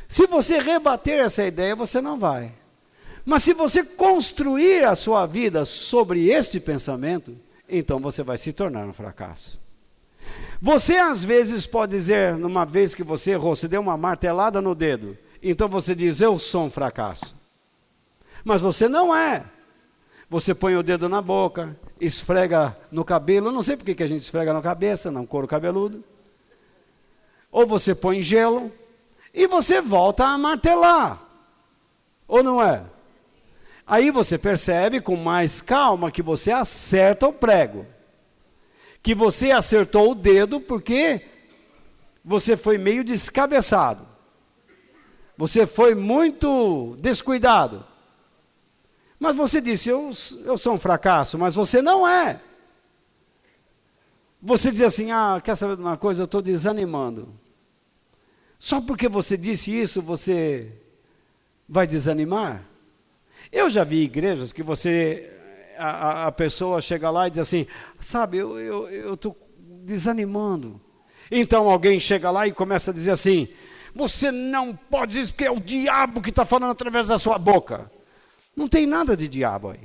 Speaker 1: Se você rebater essa ideia, você não vai. Mas se você construir a sua vida sobre este pensamento, então você vai se tornar um fracasso. Você às vezes pode dizer, numa vez que você errou, você deu uma martelada no dedo, então você diz, eu sou um fracasso. Mas você não é. Você põe o dedo na boca, esfrega no cabelo, não sei por que a gente esfrega na cabeça, no couro cabeludo. Ou você põe gelo e você volta a martelar. Ou não é? Aí você percebe com mais calma que você acerta o prego. Que você acertou o dedo porque você foi meio descabeçado. Você foi muito descuidado. Mas você disse, eu sou um fracasso, mas você não é. Você diz assim, quer saber de uma coisa? Eu estou desanimando. Só porque você disse isso, você vai desanimar? Eu já vi igrejas que a pessoa chega lá e diz assim, sabe, eu estou desanimando. Então alguém chega lá e começa a dizer assim, você não pode dizer porque é o diabo que está falando através da sua boca. Não tem nada de diabo aí.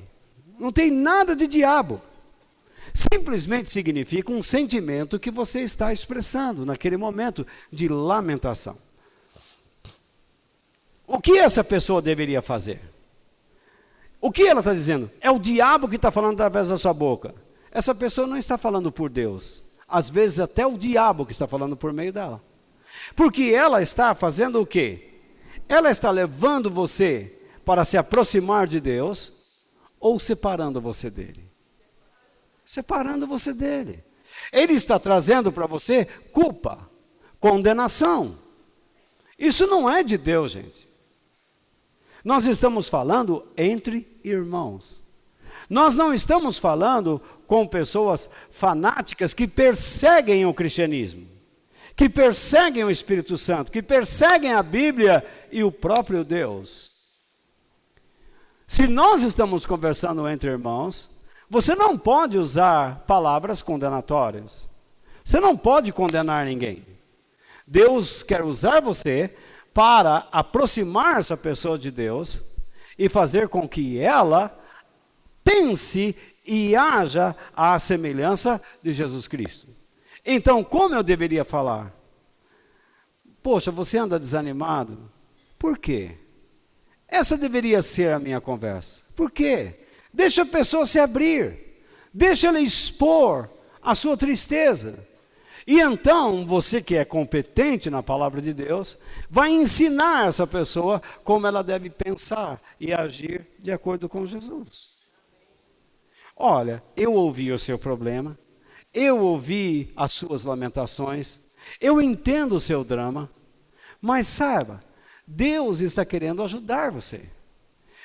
Speaker 1: Não tem nada de diabo. Simplesmente significa um sentimento que você está expressando naquele momento de lamentação. O que essa pessoa deveria fazer? O que ela está dizendo? É o diabo que está falando através da sua boca. Essa pessoa não está falando por Deus. Às vezes até o diabo que está falando por meio dela. Porque ela está fazendo o quê? Ela está levando você para se aproximar de Deus ou separando você dele? Separando você dele. Ele está trazendo para você culpa, condenação. Isso não é de Deus, gente. Nós estamos falando entre irmãos. Nós não estamos falando com pessoas fanáticas que perseguem o cristianismo, que perseguem o Espírito Santo, que perseguem a Bíblia e o próprio Deus. Se nós estamos conversando entre irmãos, você não pode usar palavras condenatórias. Você não pode condenar ninguém. Deus quer usar você para aproximar essa pessoa de Deus e fazer com que ela pense e haja à semelhança de Jesus Cristo. Então, como eu deveria falar? Poxa, você anda desanimado? Por quê? Essa deveria ser a minha conversa. Por quê? Deixa a pessoa se abrir. Deixa ela expor a sua tristeza. E então, você que é competente na palavra de Deus, vai ensinar essa pessoa como ela deve pensar e agir de acordo com Jesus. Olha, eu ouvi o seu problema, eu ouvi as suas lamentações, eu entendo o seu drama, mas saiba, Deus está querendo ajudar você.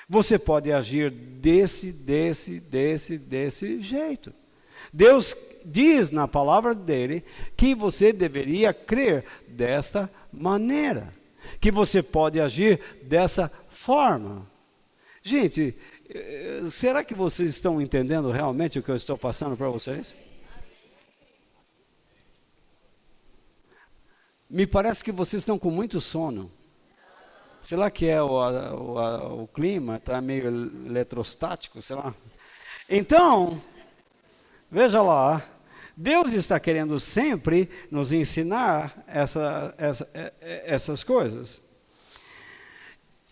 Speaker 1: Você pode agir desse jeito. Deus diz na palavra dele que você deveria crer desta maneira, que você pode agir dessa forma. Gente, será que vocês estão entendendo realmente o que eu estou passando para vocês? Me parece que vocês estão com muito sono. Sei lá que é o clima, está meio eletrostático, sei lá. Então, veja lá, Deus está querendo sempre nos ensinar essas coisas.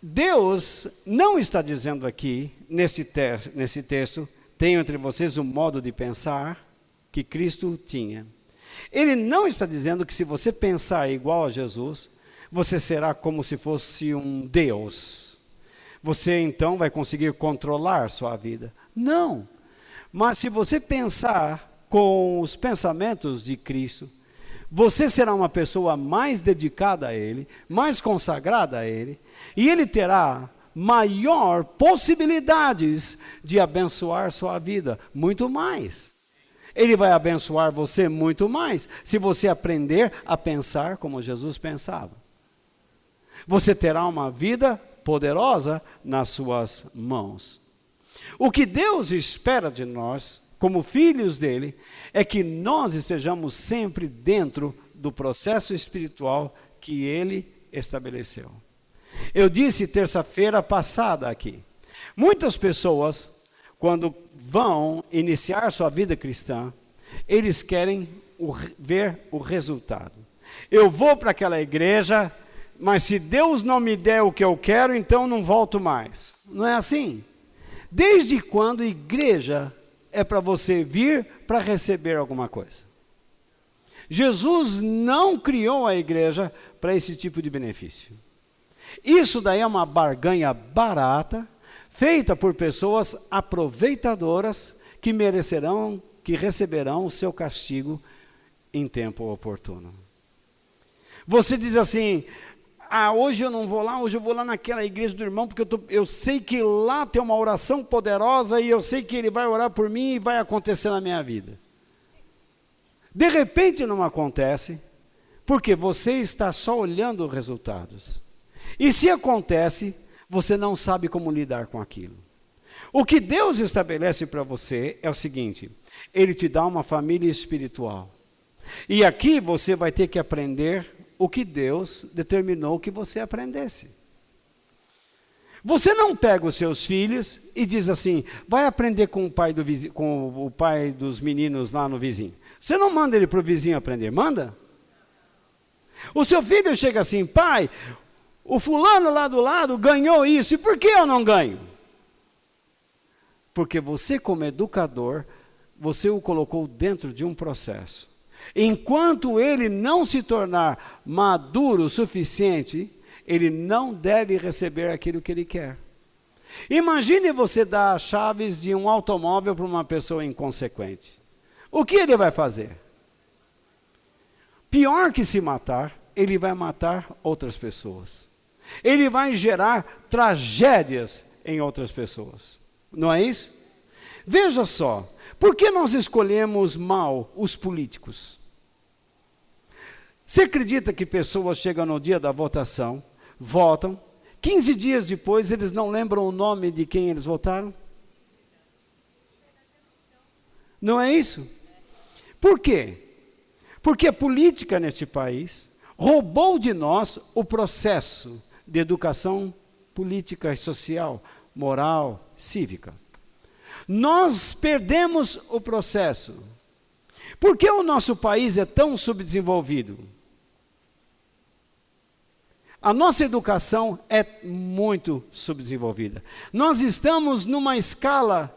Speaker 1: Deus não está dizendo aqui, nesse texto, tenho entre vocês um modo de pensar que Cristo tinha. Ele não está dizendo que se você pensar igual a Jesus, você será como se fosse um Deus. Você então vai conseguir controlar sua vida. Não. Mas se você pensar com os pensamentos de Cristo, você será uma pessoa mais dedicada a Ele, mais consagrada a Ele, e Ele terá maior possibilidades de abençoar sua vida, muito mais. Ele vai abençoar você muito mais, se você aprender a pensar como Jesus pensava. Você terá uma vida poderosa nas suas mãos. O que Deus espera de nós, como filhos dele, é que nós estejamos sempre dentro do processo espiritual que ele estabeleceu. Eu disse terça-feira passada aqui, muitas pessoas, quando vão iniciar sua vida cristã, eles querem ver o resultado. Eu vou para aquela igreja, mas se Deus não me der o que eu quero, então não volto mais. Não é assim? Desde quando igreja é para você vir para receber alguma coisa? Jesus não criou a igreja para esse tipo de benefício. Isso daí é uma barganha barata, feita por pessoas aproveitadoras que merecerão, que receberão o seu castigo em tempo oportuno. Você diz assim, hoje eu não vou lá, hoje eu vou lá naquela igreja do irmão, porque eu sei que lá tem uma oração poderosa e eu sei que ele vai orar por mim e vai acontecer na minha vida. De repente não acontece, porque você está só olhando os resultados. E se acontece, você não sabe como lidar com aquilo. O que Deus estabelece para você é o seguinte, Ele te dá uma família espiritual. E aqui você vai ter que aprender o que Deus determinou que você aprendesse. Você não pega os seus filhos e diz assim, vai aprender com o pai dos meninos lá no vizinho. Você não manda ele para o vizinho aprender, manda? O seu filho chega assim, pai, o fulano lá do lado ganhou isso, e por que eu não ganho? Porque você, como educador, você o colocou dentro de um processo. Enquanto ele não se tornar maduro o suficiente, ele não deve receber aquilo que ele quer. Imagine você dar as chaves de um automóvel para uma pessoa inconsequente. O que ele vai fazer? Pior que se matar, ele vai matar outras pessoas. Ele vai gerar tragédias em outras pessoas. Não é isso? Veja só, por que nós escolhemos mal os políticos? Você acredita que pessoas chegam no dia da votação, votam, 15 dias depois eles não lembram o nome de quem eles votaram? Não é isso? Por quê? Porque a política neste país roubou de nós o processo de educação política e social, moral, cívica. Nós perdemos o processo. Por que o nosso país é tão subdesenvolvido? A nossa educação é muito subdesenvolvida. Nós estamos numa escala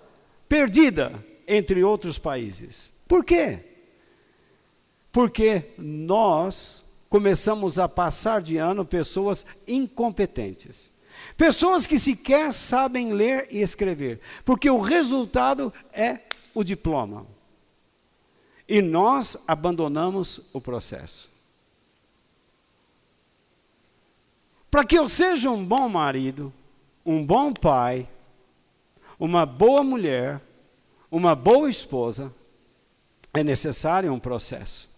Speaker 1: perdida entre outros países. Por quê? Porque nós começamos a passar de ano pessoas incompetentes. Pessoas que sequer sabem ler e escrever. Porque o resultado é o diploma. E nós abandonamos o processo. Para que eu seja um bom marido, um bom pai, uma boa mulher, uma boa esposa, é necessário um processo.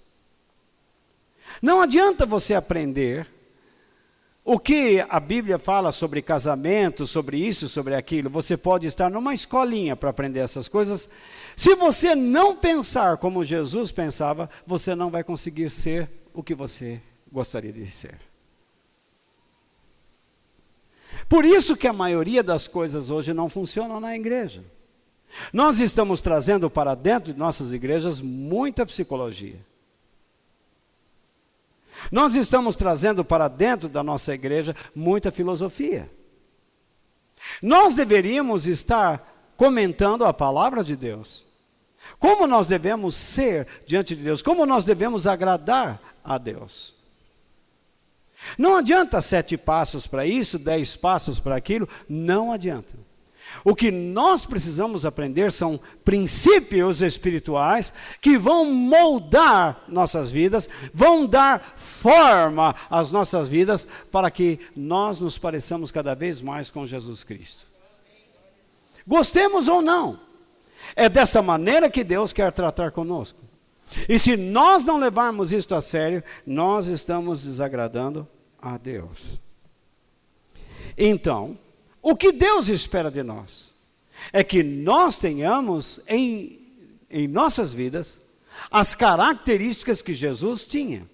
Speaker 1: Não adianta você aprender o que a Bíblia fala sobre casamento, sobre isso, sobre aquilo. Você pode estar numa escolinha para aprender essas coisas. Se você não pensar como Jesus pensava, você não vai conseguir ser o que você gostaria de ser. Por isso que a maioria das coisas hoje não funcionam na igreja. Nós estamos trazendo para dentro de nossas igrejas muita psicologia. Nós estamos trazendo para dentro da nossa igreja muita filosofia. Nós deveríamos estar comentando a palavra de Deus. Como nós devemos ser diante de Deus, como nós devemos agradar a Deus. Não adianta 7 passos para isso, 10 passos para aquilo, não adianta. O que nós precisamos aprender são princípios espirituais que vão moldar nossas vidas, vão dar forma às nossas vidas para que nós nos pareçamos cada vez mais com Jesus Cristo. Gostemos ou não, é dessa maneira que Deus quer tratar conosco. E se nós não levarmos isto a sério, nós estamos desagradando a Deus. Então, o que Deus espera de nós é que nós tenhamos em nossas vidas as características que Jesus tinha.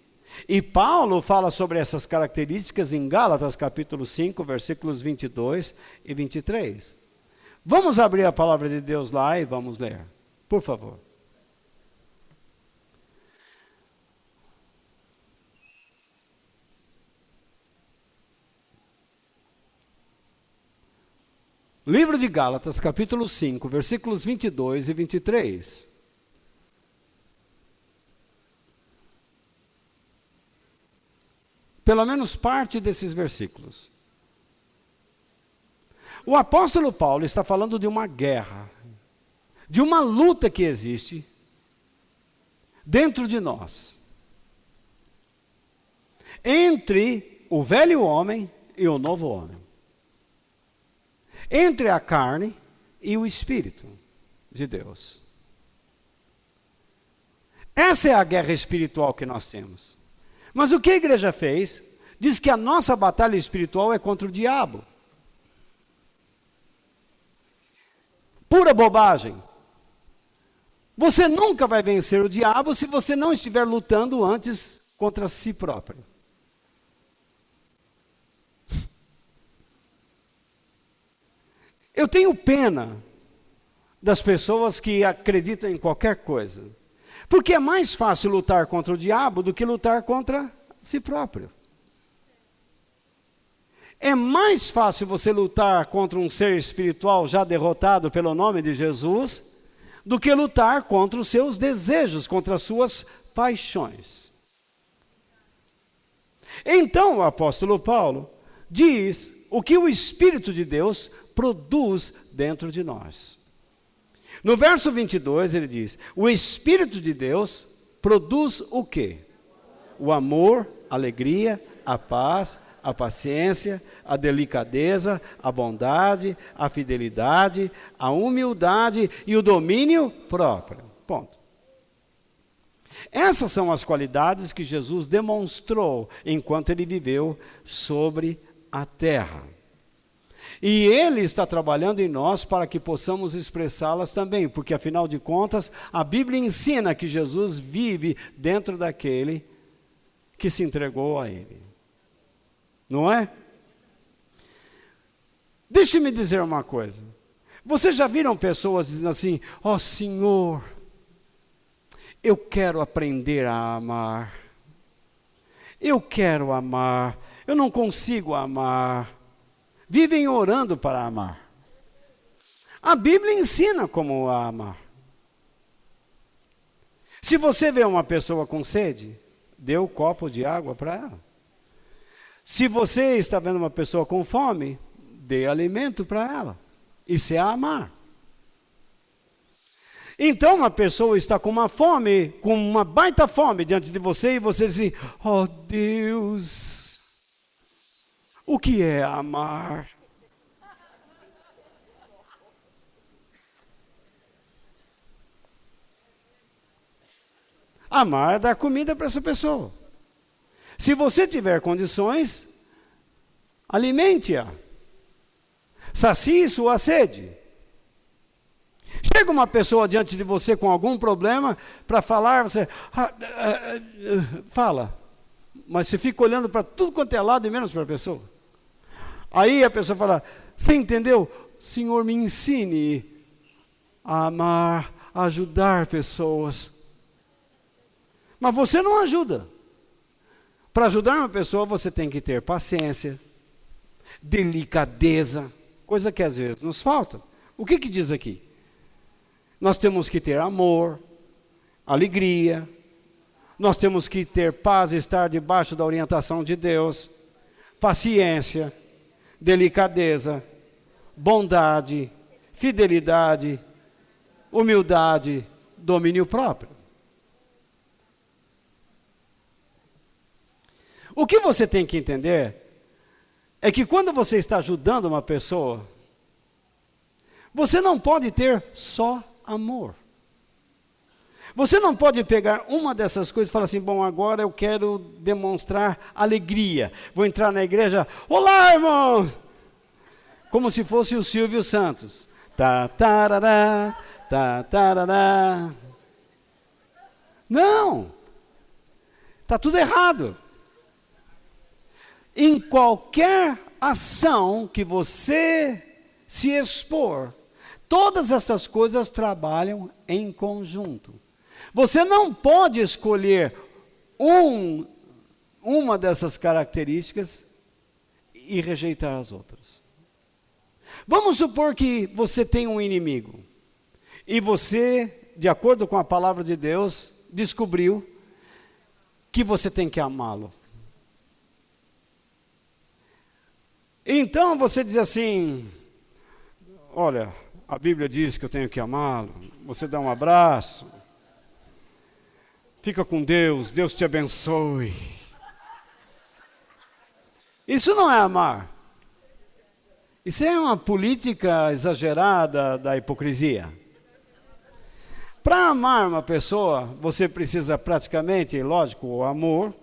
Speaker 1: E Paulo fala sobre essas características em Gálatas capítulo 5, versículos 22 e 23. Vamos abrir a palavra de Deus lá e vamos ler, por favor. Livro de Gálatas, capítulo 5, versículos 22 e 23. Pelo menos parte desses versículos. O apóstolo Paulo está falando de uma guerra, de uma luta que existe dentro de nós, entre o velho homem e o novo homem. Entre a carne e o Espírito de Deus. Essa é a guerra espiritual que nós temos. Mas o que a igreja fez? Diz que a nossa batalha espiritual é contra o diabo. Pura bobagem. Você nunca vai vencer o diabo se você não estiver lutando antes contra si próprio. Eu tenho pena das pessoas que acreditam em qualquer coisa. Porque é mais fácil lutar contra o diabo do que lutar contra si próprio. É mais fácil você lutar contra um ser espiritual já derrotado pelo nome de Jesus, do que lutar contra os seus desejos, contra as suas paixões. Então o apóstolo Paulo diz o que o Espírito de Deus produz dentro de nós. No verso 22 ele diz, o Espírito de Deus produz o quê? O amor, a alegria, a paz, a paciência, a delicadeza, a bondade, a fidelidade, a humildade e o domínio próprio. Ponto. Essas são as qualidades que Jesus demonstrou enquanto ele viveu sobre a terra. E Ele está trabalhando em nós para que possamos expressá-las também, porque afinal de contas, a Bíblia ensina que Jesus vive dentro daquele que se entregou a Ele. Não é? Deixe-me dizer uma coisa. Vocês já viram pessoas dizendo assim, ó Senhor, eu quero aprender a amar. Eu quero amar. Eu não consigo amar. Vivem orando para amar. A Bíblia ensina como amar. Se você vê uma pessoa com sede, dê um copo de água para ela. Se você está vendo uma pessoa com fome, dê alimento para ela. Isso é amar. Então uma pessoa está com uma fome, com uma baita fome diante de você, e você diz, ó Deus, o que é amar? Amar é dar comida para essa pessoa. Se você tiver condições, alimente-a. Sacie sua sede. Chega uma pessoa diante de você com algum problema para falar, você fala, mas você fica olhando para tudo quanto é lado e menos para a pessoa. Aí a pessoa fala, você entendeu? Senhor, me ensine a amar, a ajudar pessoas. Mas você não ajuda. Para ajudar uma pessoa, você tem que ter paciência, delicadeza, coisa que às vezes nos falta. O que diz aqui? Nós temos que ter amor, alegria, nós temos que ter paz e estar debaixo da orientação de Deus, paciência, delicadeza, bondade, fidelidade, humildade, domínio próprio. O que você tem que entender é que quando você está ajudando uma pessoa, você não pode ter só amor. Você não pode pegar uma dessas coisas e falar assim, bom, agora eu quero demonstrar alegria. Vou entrar na igreja, olá, irmão! Como se fosse o Silvio Santos. Tá, tarará, tá, tarará. Não! Está tudo errado. Em qualquer ação que você se expor, todas essas coisas trabalham em conjunto. Você não pode escolher uma dessas características e rejeitar as outras. Vamos supor que você tem um inimigo e você, de acordo com a palavra de Deus, descobriu que você tem que amá-lo. Então você diz assim, olha, a Bíblia diz que eu tenho que amá-lo, você dá um abraço, fica com Deus, Deus te abençoe. Isso não é amar. Isso é uma política exagerada da hipocrisia. Para amar uma pessoa, você precisa praticamente, lógico, o amor.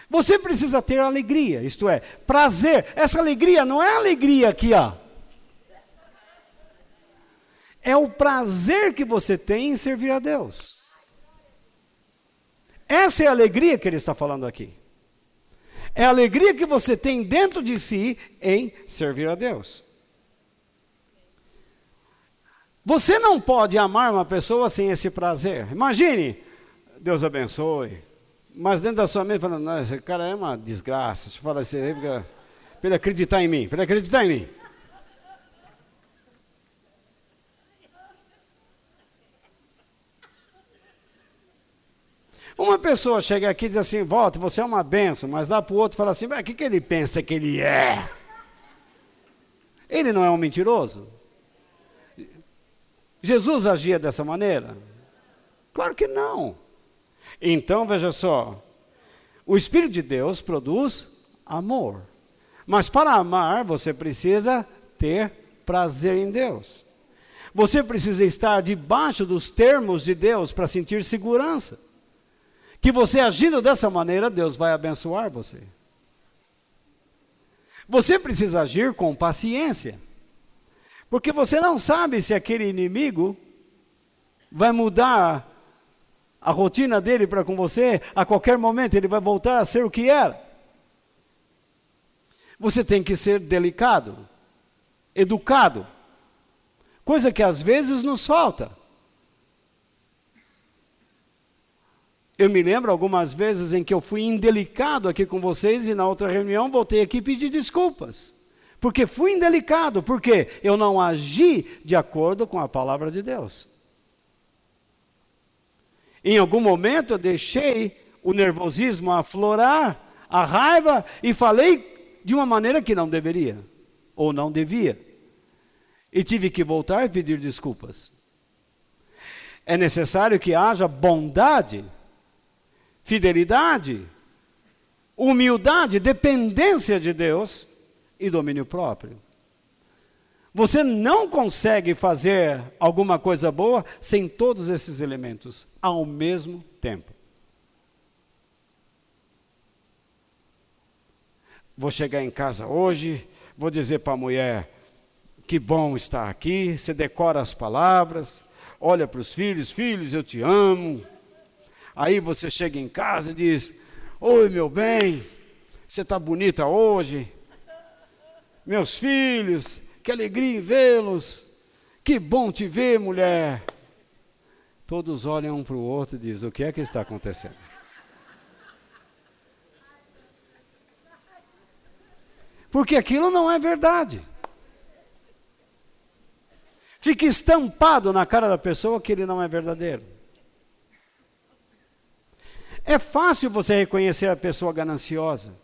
Speaker 1: Você precisa ter alegria, isto é, prazer. Essa alegria não é alegria aqui, ó. É o prazer que você tem em servir a Deus. Essa é a alegria que ele está falando aqui. É a alegria que você tem dentro de si em servir a Deus. Você não pode amar uma pessoa sem esse prazer. Imagine, Deus abençoe, mas dentro da sua mente falando, não, esse cara é uma desgraça. Deixa eu falar assim, para ele acreditar em mim, para ele acreditar em mim. Uma pessoa chega aqui e diz assim, volta, você é uma bênção, mas lá para o outro fala assim, o que ele pensa que ele é? Ele não é um mentiroso? Jesus agia dessa maneira? Claro que não. Então, veja só, o Espírito de Deus produz amor. Mas para amar, você precisa ter prazer em Deus. Você precisa estar debaixo dos termos de Deus para sentir segurança. Que você agindo dessa maneira, Deus vai abençoar você. Você precisa agir com paciência. Porque você não sabe se aquele inimigo vai mudar a rotina dele para com você, a qualquer momento ele vai voltar a ser o que era. Você tem que ser delicado, educado, coisa que às vezes nos falta. Eu me lembro algumas vezes em que eu fui indelicado aqui com vocês e na outra reunião voltei aqui pedir desculpas. Porque fui indelicado, porque eu não agi de acordo com a palavra de Deus. Em algum momento eu deixei o nervosismo aflorar, a raiva, e falei de uma maneira que não deveria, ou não devia. E tive que voltar e pedir desculpas. É necessário que haja bondade, fidelidade, humildade, dependência de Deus e domínio próprio. Você não consegue fazer alguma coisa boa sem todos esses elementos ao mesmo tempo. Vou chegar em casa hoje, vou dizer para a mulher, que bom estar aqui, você decora as palavras, olha para os filhos, filhos, eu te amo. Aí você chega em casa e diz, oi meu bem, você está bonita hoje, meus filhos, que alegria em vê-los, que bom te ver, mulher. Todos olham um para o outro e dizem, o que é que está acontecendo? Porque aquilo não é verdade. Fica estampado na cara da pessoa que ele não é verdadeiro. É fácil você reconhecer a pessoa gananciosa.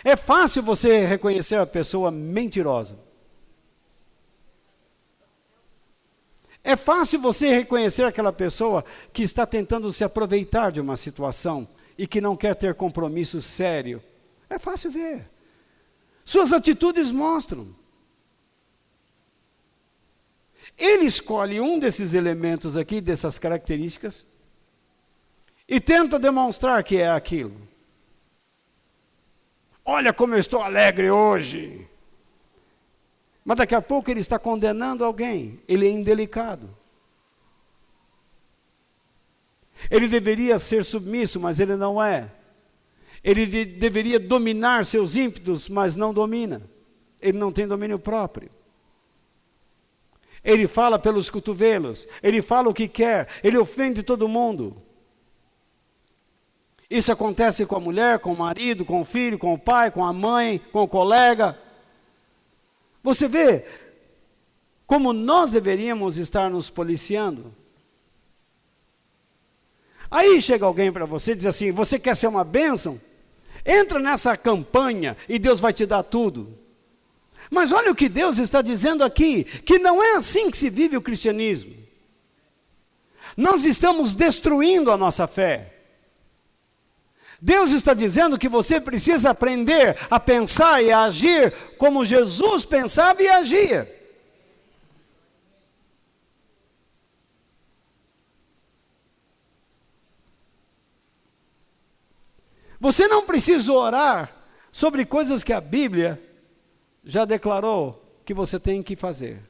Speaker 1: É fácil você reconhecer a pessoa mentirosa. É fácil você reconhecer aquela pessoa que está tentando se aproveitar de uma situação e que não quer ter compromisso sério. É fácil ver. Suas atitudes mostram. Ele escolhe um desses elementos aqui, dessas características, e tenta demonstrar que é aquilo. Olha como eu estou alegre hoje. Mas daqui a pouco ele está condenando alguém. Ele é indelicado. Ele deveria ser submisso, mas ele não é. Ele deveria dominar seus ímpetos, mas não domina. Ele não tem domínio próprio. Ele fala pelos cotovelos. Ele fala o que quer. Ele ofende todo mundo. Isso acontece com a mulher, com o marido, com o filho, com o pai, com a mãe, com o colega. Você vê como nós deveríamos estar nos policiando? Aí chega alguém para você e diz assim: você quer ser uma bênção? Entra nessa campanha e Deus vai te dar tudo. Mas olha o que Deus está dizendo aqui, que não é assim que se vive o cristianismo. Nós estamos destruindo a nossa fé. Deus está dizendo que você precisa aprender a pensar e a agir como Jesus pensava e agia. Você não precisa orar sobre coisas que a Bíblia já declarou que você tem que fazer.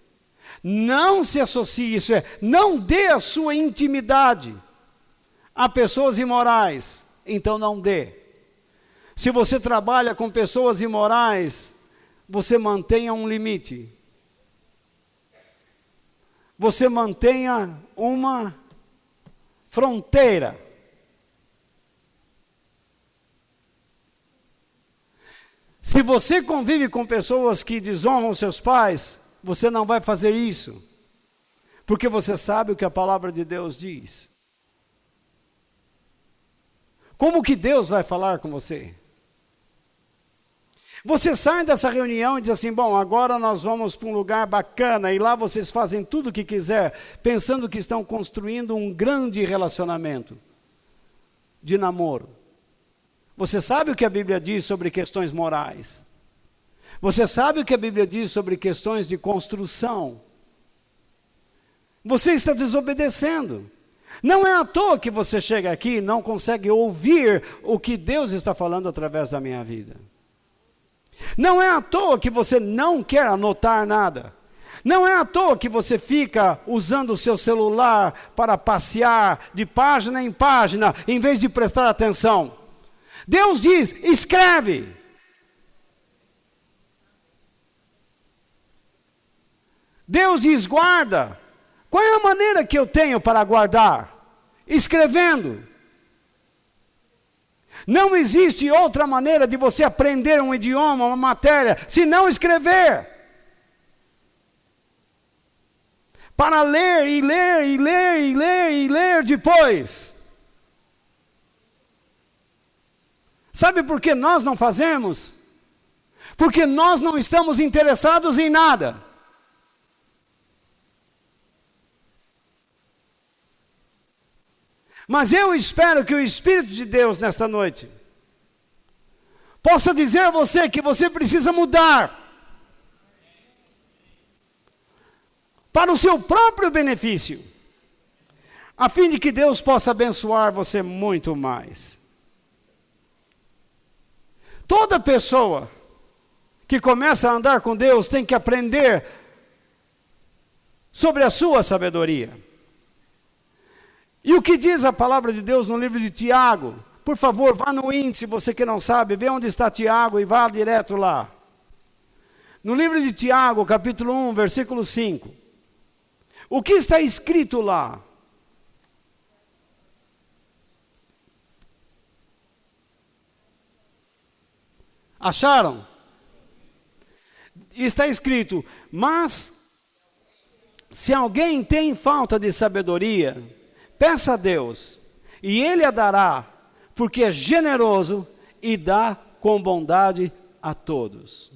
Speaker 1: Não se associe, isso é, não dê a sua intimidade a pessoas imorais. Então não dê. Se você trabalha com pessoas imorais, você mantenha um limite. Você mantenha uma fronteira. Se você convive com pessoas que desonram seus pais, você não vai fazer isso. Porque você sabe o que a palavra de Deus diz. Como que Deus vai falar com você? Você sai dessa reunião e diz assim: bom, agora nós vamos para um lugar bacana, e lá vocês fazem tudo o que quiser, pensando que estão construindo um grande relacionamento de namoro. Você sabe o que a Bíblia diz sobre questões morais. Você sabe o que a Bíblia diz sobre questões de construção. Você está desobedecendo. Não é à toa que você chega aqui e não consegue ouvir o que Deus está falando através da minha vida. Não é à toa que você não quer anotar nada. Não é à toa que você fica usando o seu celular para passear de página em página, em vez de prestar atenção. Deus diz: escreve. Deus diz: guarda. Qual é a maneira que eu tenho para guardar? Escrevendo. Não existe outra maneira de você aprender um idioma, uma matéria, se não escrever. Para ler e ler e ler e ler e ler depois. Sabe por que nós não fazemos? Porque nós não estamos interessados em nada. Mas eu espero que o Espírito de Deus nesta noite possa dizer a você que você precisa mudar para o seu próprio benefício, a fim de que Deus possa abençoar você muito mais. Toda pessoa que começa a andar com Deus tem que aprender sobre a sua sabedoria. E o que diz a palavra de Deus no livro de Tiago? Por favor, vá no índice, você que não sabe, vê onde está Tiago e vá direto lá. No livro de Tiago, capítulo 1, versículo 5. O que está escrito lá? Acharam? Está escrito: mas se alguém tem falta de sabedoria, peça a Deus, e Ele a dará, porque é generoso e dá com bondade a todos.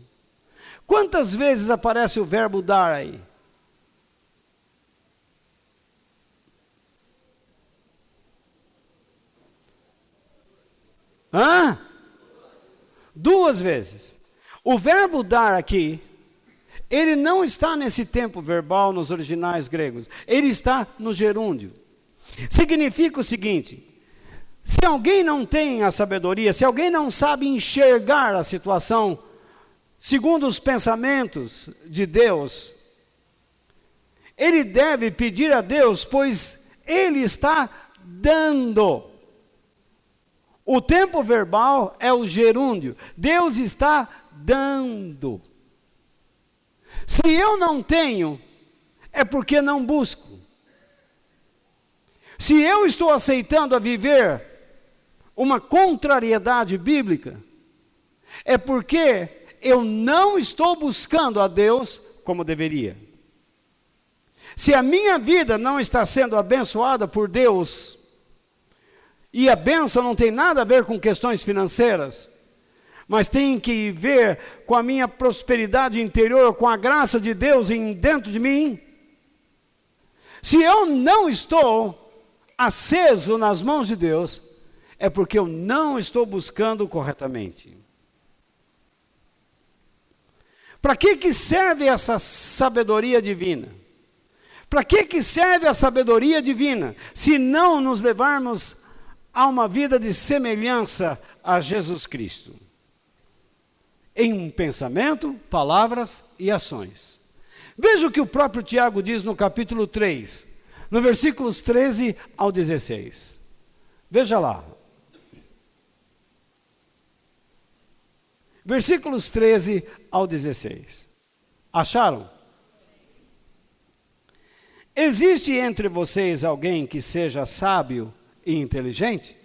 Speaker 1: Quantas vezes aparece o verbo dar aí? Hã? 2 vezes. O verbo dar aqui, ele não está nesse tempo verbal nos originais gregos. Ele está no gerúndio. Significa o seguinte: se alguém não tem a sabedoria, se alguém não sabe enxergar a situação segundo os pensamentos de Deus, ele deve pedir a Deus, pois ele está dando. O tempo verbal é o gerúndio. Deus está dando. Se eu não tenho, é porque não busco. Se eu estou aceitando a viver uma contrariedade bíblica, é porque eu não estou buscando a Deus como deveria. Se a minha vida não está sendo abençoada por Deus, e a bênção não tem nada a ver com questões financeiras, mas tem que ver com a minha prosperidade interior, com a graça de Deus dentro de mim. Se eu não estou aceso nas mãos de Deus, é porque eu não estou buscando corretamente. Para que serve essa sabedoria divina? Para que serve a sabedoria divina? Se não nos levarmos a uma vida de semelhança a Jesus Cristo. Em pensamento, palavras e ações. Veja o que o próprio Tiago diz no capítulo 3, no versículos 13 ao 16. Veja lá. Versículos 13 ao 16. Acharam? Existe entre vocês alguém que seja sábio e inteligente?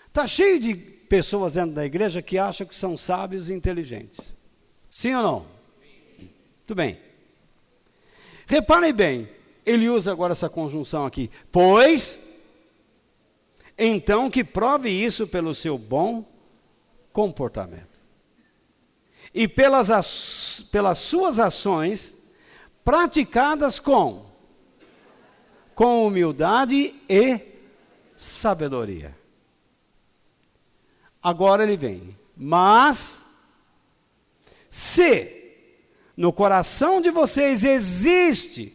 Speaker 1: Está cheio de pessoas dentro da igreja que acham que são sábios e inteligentes. Sim ou não? Sim. Muito bem. Reparem bem, ele usa agora essa conjunção aqui. Pois, então que prove isso pelo seu bom comportamento. E pelas suas ações praticadas com humildade e sabedoria. Agora ele vem. Mas, se no coração de vocês existe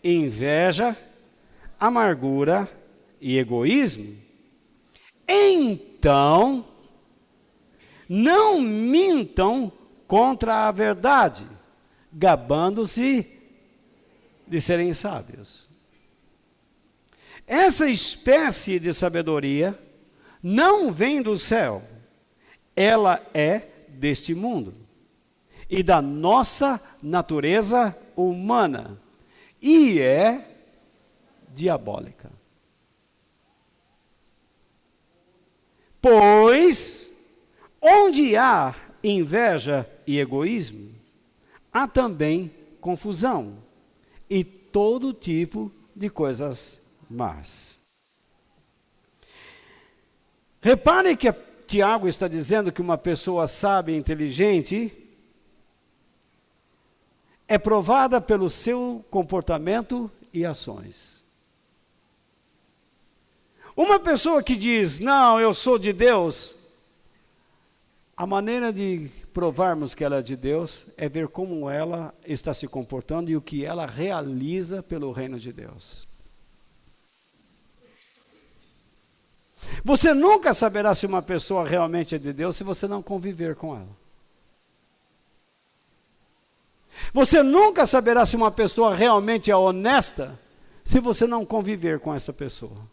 Speaker 1: inveja, amargura e egoísmo, então não mintam contra a verdade, gabando-se de serem sábios. Essa espécie de sabedoria não vem do céu, ela é deste mundo e da nossa natureza humana, e é diabólica. Pois, onde há inveja e egoísmo, há também confusão e todo tipo de coisas más. Repare que Tiago está dizendo que uma pessoa sábia e inteligente é provada pelo seu comportamento e ações. Uma pessoa que diz, não, eu sou de Deus, a maneira de provarmos que ela é de Deus é ver como ela está se comportando e o que ela realiza pelo reino de Deus. Você nunca saberá se uma pessoa realmente é de Deus se você não conviver com ela. Você nunca saberá se uma pessoa realmente é honesta se você não conviver com essa pessoa.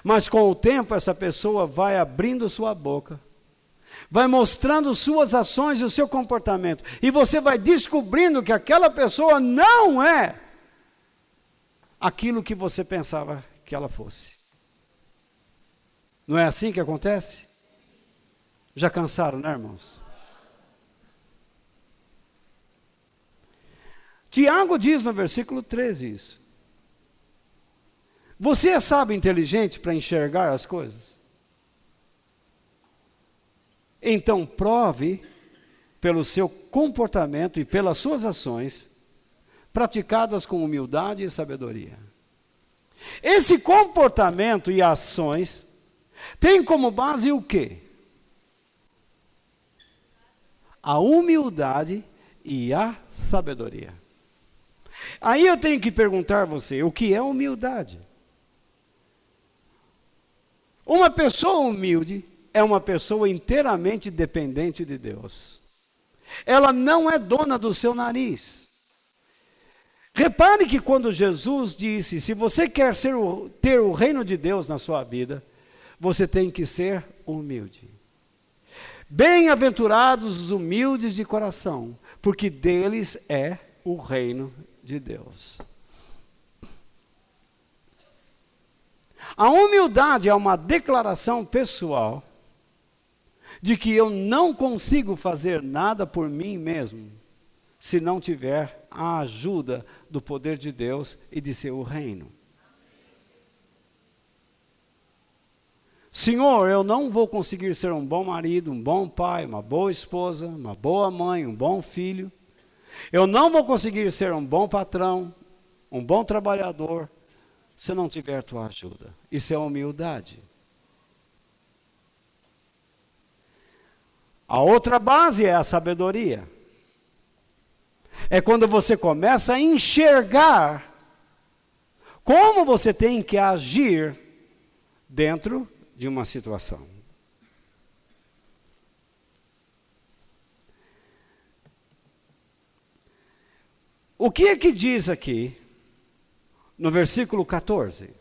Speaker 1: Mas com o tempo essa pessoa vai abrindo sua boca, vai mostrando suas ações e o seu comportamento, e você vai descobrindo que aquela pessoa não é aquilo que você pensava que ela fosse. Não é assim que acontece? Já cansaram, né, irmãos? Tiago diz no versículo 13 isso. Você é sábio e inteligente para enxergar as coisas? Então prove pelo seu comportamento e pelas suas ações, praticadas com humildade e sabedoria. Esse comportamento e ações Tem como base o quê? A humildade e a sabedoria. Aí eu tenho que perguntar a você, o que é humildade? Uma pessoa humilde é uma pessoa inteiramente dependente de Deus. Ela não é dona do seu nariz. Repare que quando Jesus disse, se você quer ter o reino de Deus na sua vida, você tem que ser humilde. Bem-aventurados os humildes de coração, porque deles é o reino de Deus. A humildade é uma declaração pessoal de que eu não consigo fazer nada por mim mesmo, se não tiver a ajuda do poder de Deus e de seu reino. Senhor, eu não vou conseguir ser um bom marido, um bom pai, uma boa esposa, uma boa mãe, um bom filho. Eu não vou conseguir ser um bom patrão, um bom trabalhador, se não tiver tua ajuda. Isso é humildade. A outra base é a sabedoria. É quando você começa a enxergar como você tem que agir dentro de uma situação. O que é que diz aqui no versículo 14?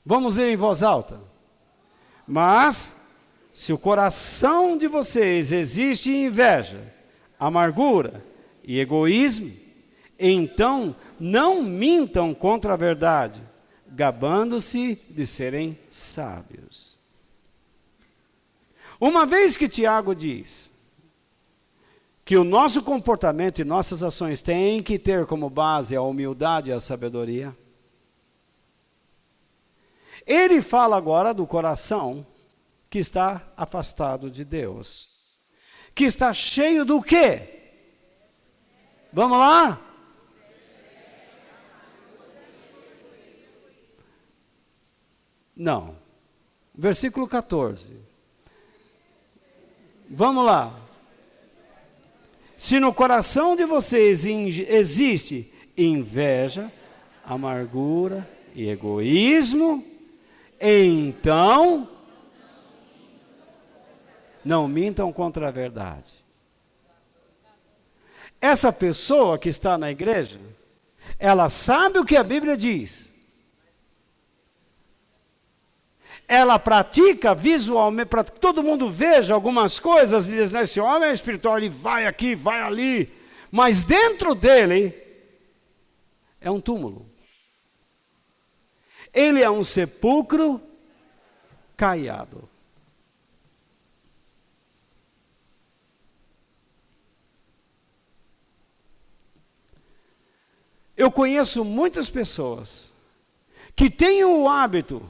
Speaker 1: Vamos ler em voz alta. Mas, se o coração de vocês existe inveja, amargura e egoísmo, então não mintam contra a verdade, gabando-se de serem sábios. Uma vez que Tiago diz que o nosso comportamento e nossas ações têm que ter como base a humildade e a sabedoria, ele fala agora do coração que está afastado de Deus, que está cheio do quê? Vamos lá? Não. Versículo 14. Vamos lá. Se no coração de vocês existe inveja, amargura e egoísmo, então não mintam contra a verdade. Essa pessoa que está na igreja, ela sabe o que a Bíblia diz. Ela pratica visualmente, para que todo mundo veja algumas coisas e diz, esse homem é espiritual, ele vai aqui, vai ali. Mas dentro dele é um túmulo. Ele é um sepulcro caiado. Eu conheço muitas pessoas que têm o hábito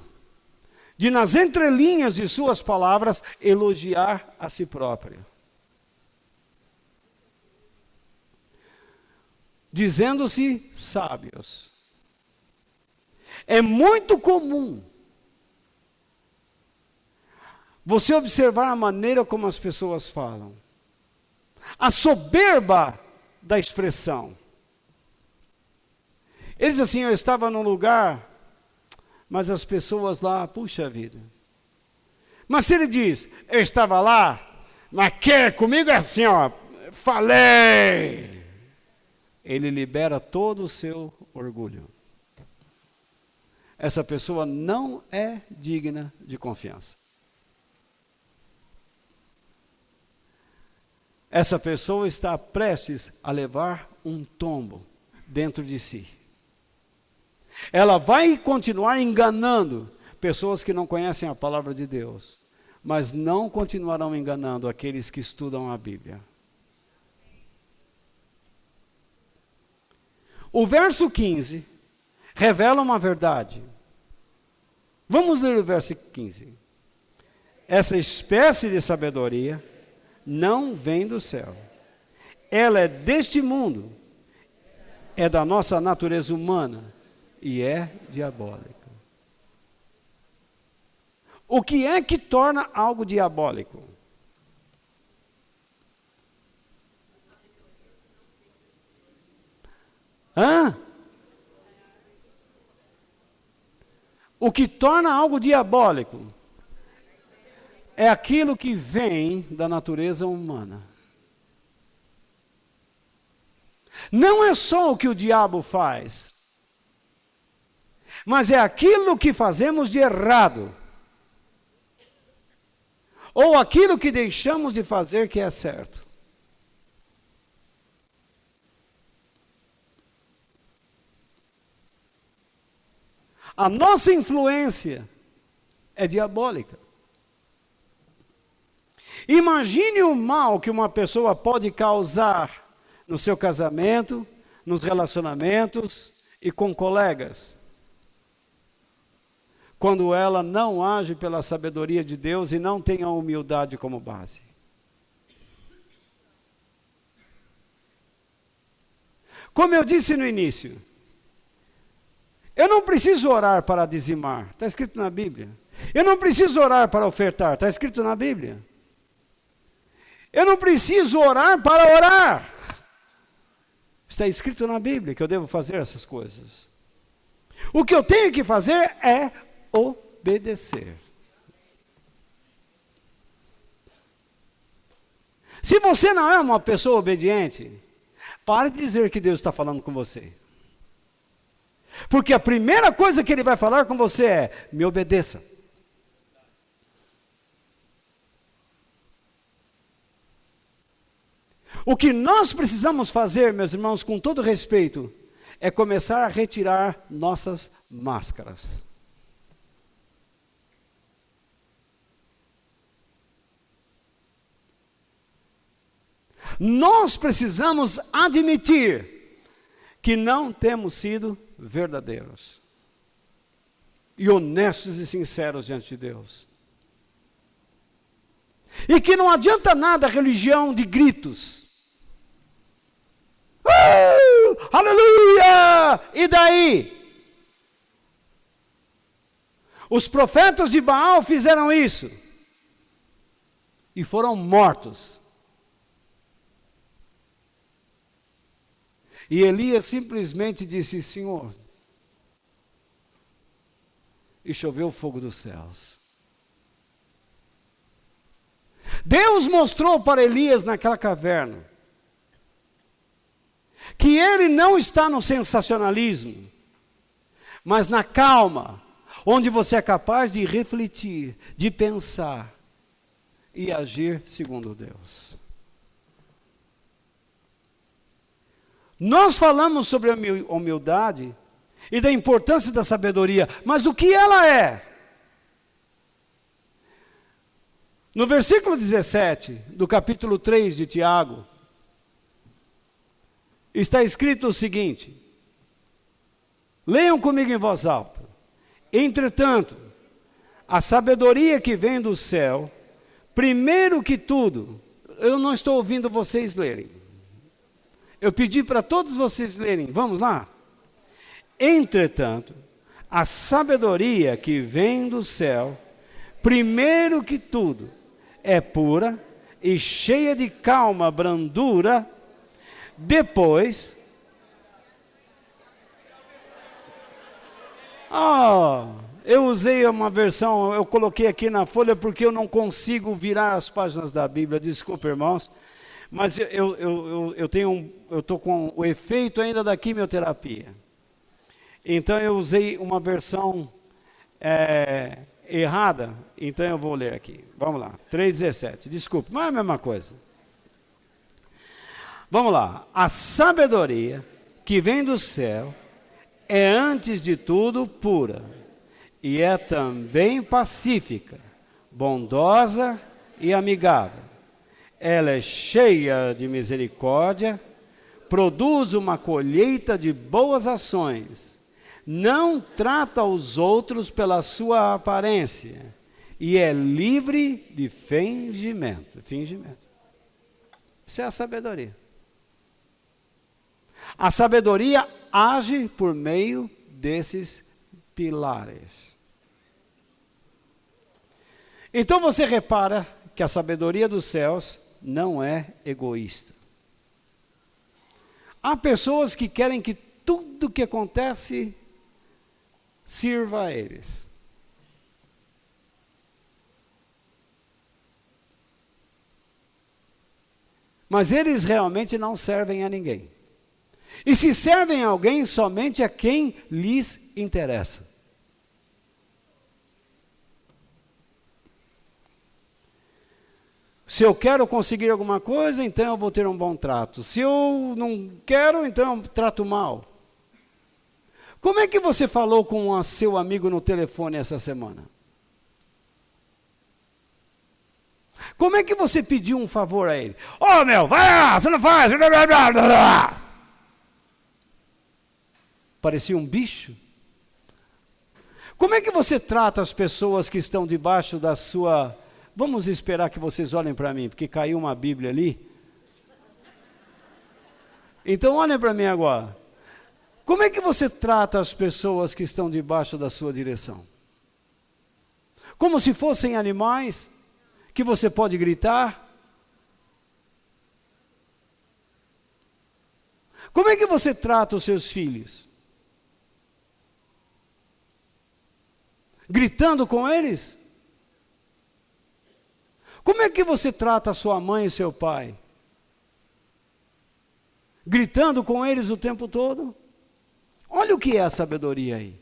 Speaker 1: de, nas entrelinhas de suas palavras, elogiar a si próprio. Dizendo-se sábios. É muito comum você observar a maneira como as pessoas falam. A soberba da expressão. Ele diz assim, eu estava num lugar, mas as pessoas lá, puxa vida. Mas se ele diz, eu estava lá, mas comigo é assim, ó, falei. Ele libera todo o seu orgulho. Essa pessoa não é digna de confiança. Essa pessoa está prestes a levar um tombo dentro de si. Ela vai continuar enganando pessoas que não conhecem a palavra de Deus, mas não continuarão enganando aqueles que estudam a Bíblia. O verso 15 revela uma verdade. Vamos ler o verso 15. Essa espécie de sabedoria não vem do céu. Ela é deste mundo, é da nossa natureza humana e é diabólica. O que é que torna algo diabólico? Hã? O que torna algo diabólico é aquilo que vem da natureza humana. Não é só o que o diabo faz, mas é aquilo que fazemos de errado, ou aquilo que deixamos de fazer que é certo. A nossa influência é diabólica. Imagine o mal que uma pessoa pode causar no seu casamento, nos relacionamentos e com colegas, quando ela não age pela sabedoria de Deus e não tem a humildade como base. Como eu disse no início, eu não preciso orar para dizimar, está escrito na Bíblia. Eu não preciso orar para ofertar, está escrito na Bíblia. Eu não preciso orar para orar. Está escrito na Bíblia que eu devo fazer essas coisas. O que eu tenho que fazer é obedecer. Se você não é uma pessoa obediente, pare de dizer que Deus está falando com você. Porque a primeira coisa que Ele vai falar com você é: me obedeça. O que nós precisamos fazer, meus irmãos, com todo respeito, é começar a retirar nossas máscaras. Nós precisamos admitir que não temos sido verdadeiros e honestos e sinceros diante de Deus. E que não adianta nada a religião de gritos. Aleluia! E daí? Os profetas de Baal fizeram isso e foram mortos. E Elias simplesmente disse: Senhor, e choveu fogo dos céus. Deus mostrou para Elias naquela caverna que ele não está no sensacionalismo, mas na calma, onde você é capaz de refletir, de pensar e agir segundo Deus. Nós falamos sobre a humildade e da importância da sabedoria, mas o que ela é? No versículo 17 do capítulo 3 de Tiago, está escrito o seguinte, leiam comigo em voz alta: entretanto, a sabedoria que vem do céu, primeiro que tudo, eu não estou ouvindo vocês lerem, eu pedi para todos vocês lerem, vamos lá? Entretanto, a sabedoria que vem do céu, primeiro que tudo, é pura e cheia de calma, brandura. Depois, eu usei uma versão, eu coloquei aqui na folha porque eu não consigo virar as páginas da Bíblia, desculpa, irmãos, mas eu estou com o efeito ainda da quimioterapia. Então eu usei uma versão errada, então eu vou ler aqui. Vamos lá, 3,17, desculpe, mas é a mesma coisa. Vamos lá. A sabedoria que vem do céu é antes de tudo pura, e é também pacífica, bondosa e amigável. Ela é cheia de misericórdia, produz uma colheita de boas ações, não trata os outros pela sua aparência e é livre de fingimento. Isso é a sabedoria. A sabedoria age por meio desses pilares. Então você repara que a sabedoria dos céus não é egoísta. Há pessoas que querem que tudo que acontece sirva a eles. Mas eles realmente não servem a ninguém. E se servem a alguém, somente a quem lhes interessa. Se eu quero conseguir alguma coisa, então eu vou ter um bom trato. Se eu não quero, então eu trato mal. Como é que você falou com o seu amigo no telefone essa semana? Como é que você pediu um favor a ele? Ô meu, vai lá, você não faz. Parecia um bicho. Como é que você trata as pessoas que estão debaixo da sua... Vamos esperar que vocês olhem para mim, porque caiu uma Bíblia ali. Então olhem para mim agora. Como é que você trata as pessoas que estão debaixo da sua direção? Como se fossem animais que você pode gritar? Como é que você trata os seus filhos? Gritando com eles? Como é que você trata a sua mãe e seu pai? Gritando com eles o tempo todo? Olha o que é a sabedoria aí.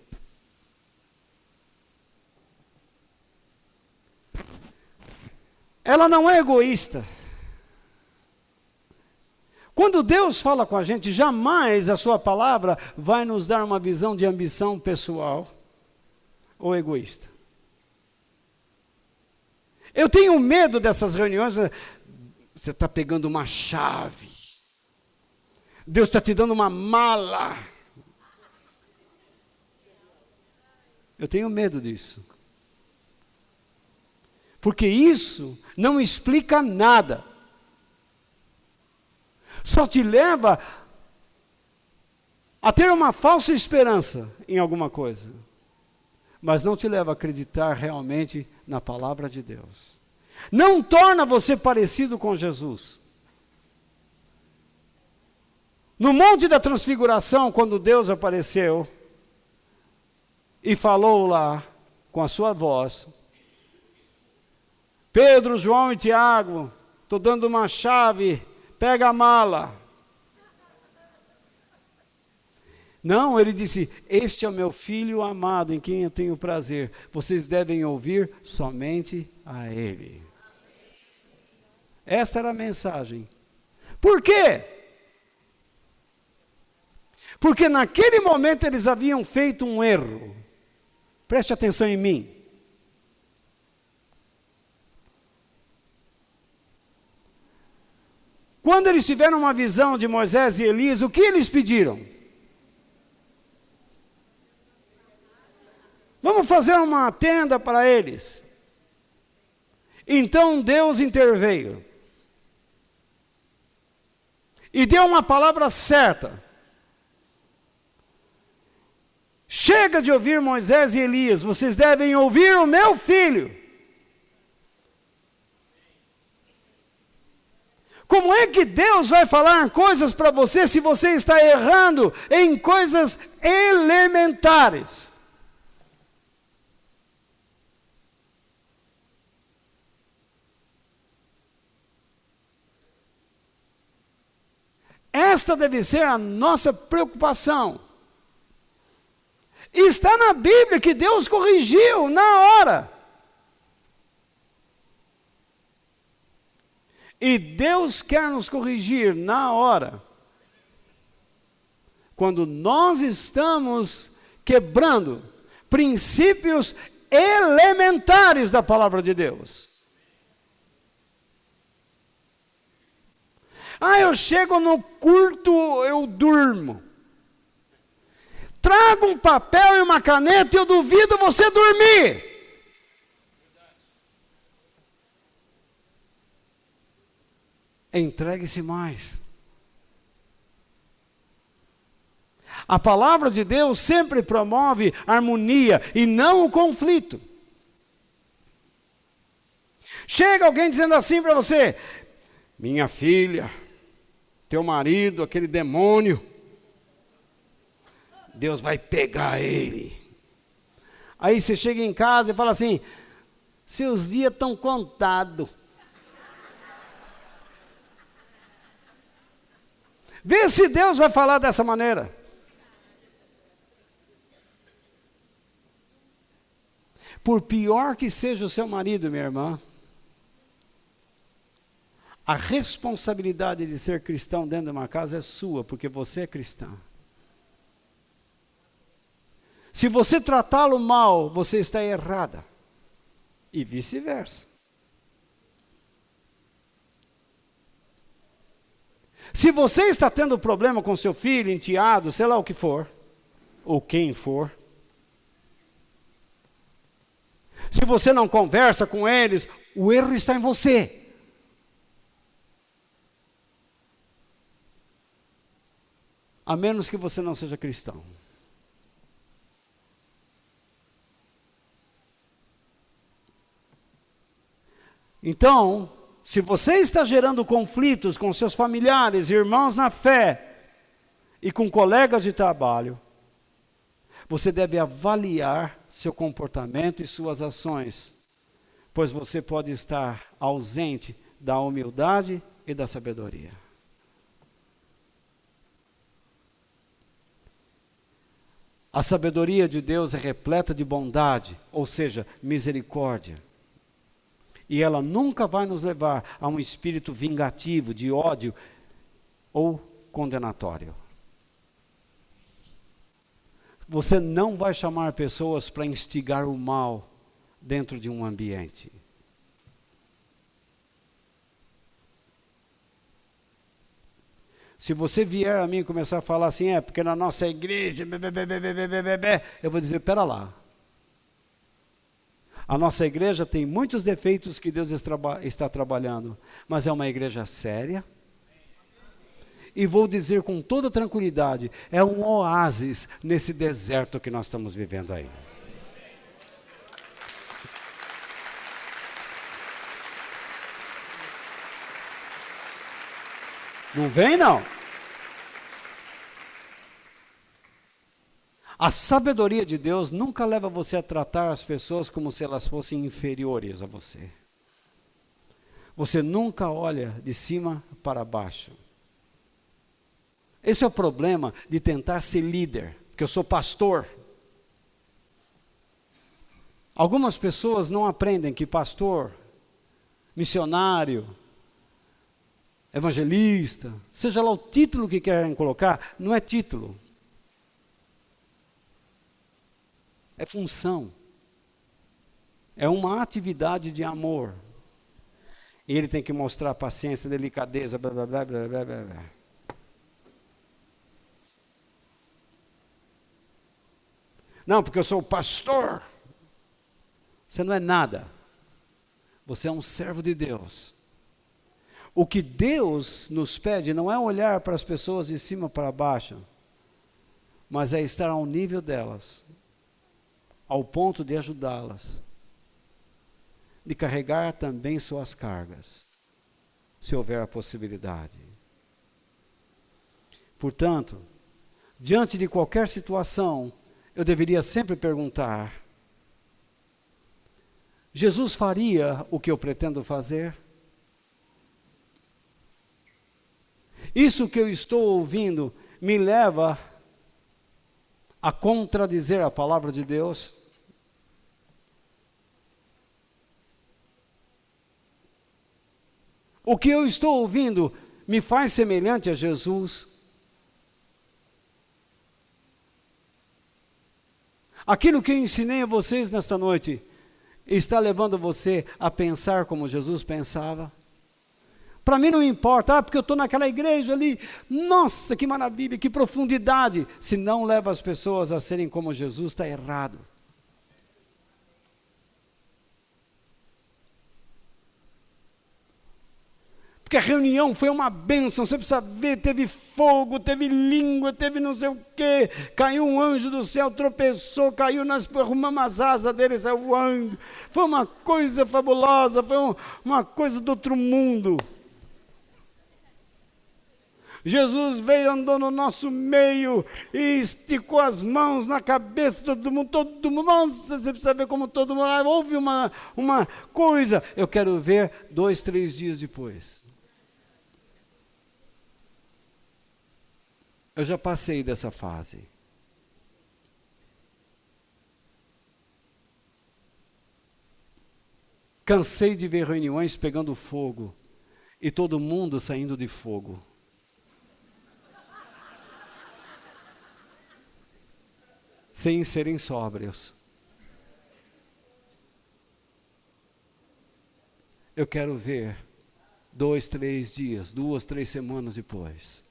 Speaker 1: Ela não é egoísta. Quando Deus fala com a gente, jamais a sua palavra vai nos dar uma visão de ambição pessoal ou egoísta. Eu tenho medo dessas reuniões. Você está pegando uma chave. Deus está te dando uma mala. Eu tenho medo disso. Porque isso não explica nada. Só te leva a ter uma falsa esperança em alguma coisa. Mas não te leva a acreditar realmente na palavra de Deus. Não torna você parecido com Jesus. No Monte da Transfiguração, quando Deus apareceu e falou lá com a sua voz, Pedro, João e Tiago, estou dando uma chave, pega a mala. Não, ele disse, este é o meu filho amado, em quem eu tenho prazer. Vocês devem ouvir somente a ele. Esta era a mensagem. Por quê? Porque naquele momento eles haviam feito um erro. Preste atenção em mim. Quando eles tiveram uma visão de Moisés e Elias, o que eles pediram? Vamos fazer uma tenda para eles. Então Deus interveio. E deu uma palavra certa. Chega de ouvir Moisés e Elias, vocês devem ouvir o meu filho. Como é que Deus vai falar coisas para você se você está errando em coisas elementares? Esta deve ser a nossa preocupação. E está na Bíblia que Deus corrigiu na hora. E Deus quer nos corrigir na hora. Quando nós estamos quebrando princípios elementares da palavra de Deus. Eu chego no culto, eu durmo. Traga um papel e uma caneta e eu duvido você dormir. Entregue-se mais. A palavra de Deus sempre promove harmonia e não o conflito. Chega alguém dizendo assim para você: minha filha, teu marido, aquele demônio, Deus vai pegar ele. Aí você chega em casa e fala assim: seus dias estão contados. Vê se Deus vai falar dessa maneira. Por pior que seja o seu marido, minha irmã, a responsabilidade de ser cristão dentro de uma casa é sua, porque você é cristã. Se você tratá-lo mal, você está errada. E vice-versa. Se você está tendo problema com seu filho, enteado, sei lá o que for, ou quem for, se você não conversa com eles, o erro está em você. A menos que você não seja cristão. Então, se você está gerando conflitos com seus familiares, irmãos na fé e com colegas de trabalho, você deve avaliar seu comportamento e suas ações, pois você pode estar ausente da humildade e da sabedoria. A sabedoria de Deus é repleta de bondade, ou seja, misericórdia. E ela nunca vai nos levar a um espírito vingativo, de ódio ou condenatório. Você não vai chamar pessoas para instigar o mal dentro de um ambiente. Se você vier a mim e começar a falar assim, porque na nossa igreja, eu vou dizer, espera lá. A nossa igreja tem muitos defeitos que Deus está trabalhando, mas é uma igreja séria. E vou dizer com toda tranquilidade, é um oásis nesse deserto que nós estamos vivendo aí. Não vem, não? A sabedoria de Deus nunca leva você a tratar as pessoas como se elas fossem inferiores a você. Você nunca olha de cima para baixo. Esse é o problema de tentar ser líder, porque eu sou pastor. Algumas pessoas não aprendem que pastor, missionário, evangelista, seja lá o título que querem colocar, não é título. É função. É uma atividade de amor. E ele tem que mostrar paciência, delicadeza, blá, blá, blá, blá, blá, blá. Não, porque eu sou pastor. Você não é nada. Você é um servo de Deus. O que Deus nos pede não é olhar para as pessoas de cima para baixo, mas é estar ao nível delas, ao ponto de ajudá-las, de carregar também suas cargas, se houver a possibilidade. Portanto, diante de qualquer situação, eu deveria sempre perguntar: Jesus faria o que eu pretendo fazer? Isso que eu estou ouvindo me leva a contradizer a palavra de Deus? O que eu estou ouvindo me faz semelhante a Jesus? Aquilo que eu ensinei a vocês nesta noite está levando você a pensar como Jesus pensava? Para mim não importa, porque eu estou naquela igreja ali, nossa, que maravilha, que profundidade. Se não leva as pessoas a serem como Jesus, está errado. Porque a reunião foi uma bênção, você precisa ver, teve fogo, teve língua, teve não sei o quê, caiu um anjo do céu, tropeçou, caiu arrumamos as asas dele e saiu voando. Foi uma coisa fabulosa, foi uma coisa do outro mundo. Jesus veio, andou no nosso meio e esticou as mãos na cabeça de todo mundo, nossa, você precisa ver como todo mundo, houve uma coisa, eu quero ver 2, 3 dias depois. Eu já passei dessa fase. Cansei de ver reuniões pegando fogo e todo mundo saindo de fogo. Sem serem sóbrios. Eu quero ver 2, 3 dias, 2, 3 semanas depois.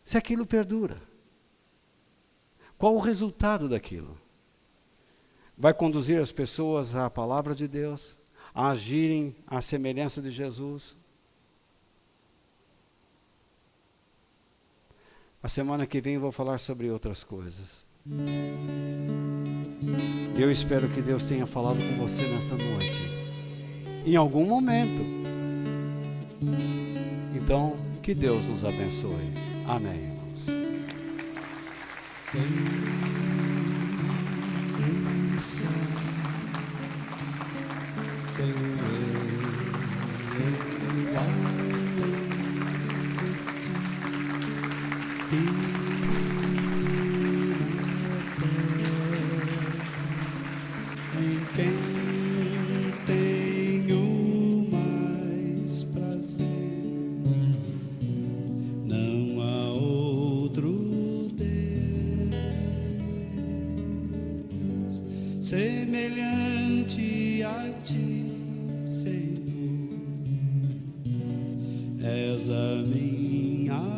Speaker 1: Se aquilo perdura. Qual o resultado daquilo? Vai conduzir as pessoas à palavra de Deus, a agirem à semelhança de Jesus? A semana que vem eu vou falar sobre outras coisas. Eu espero que Deus tenha falado com você nesta noite, em algum momento. Então, que Deus nos abençoe. Amém, irmãos.
Speaker 2: Semelhante a ti, Senhor, és a minha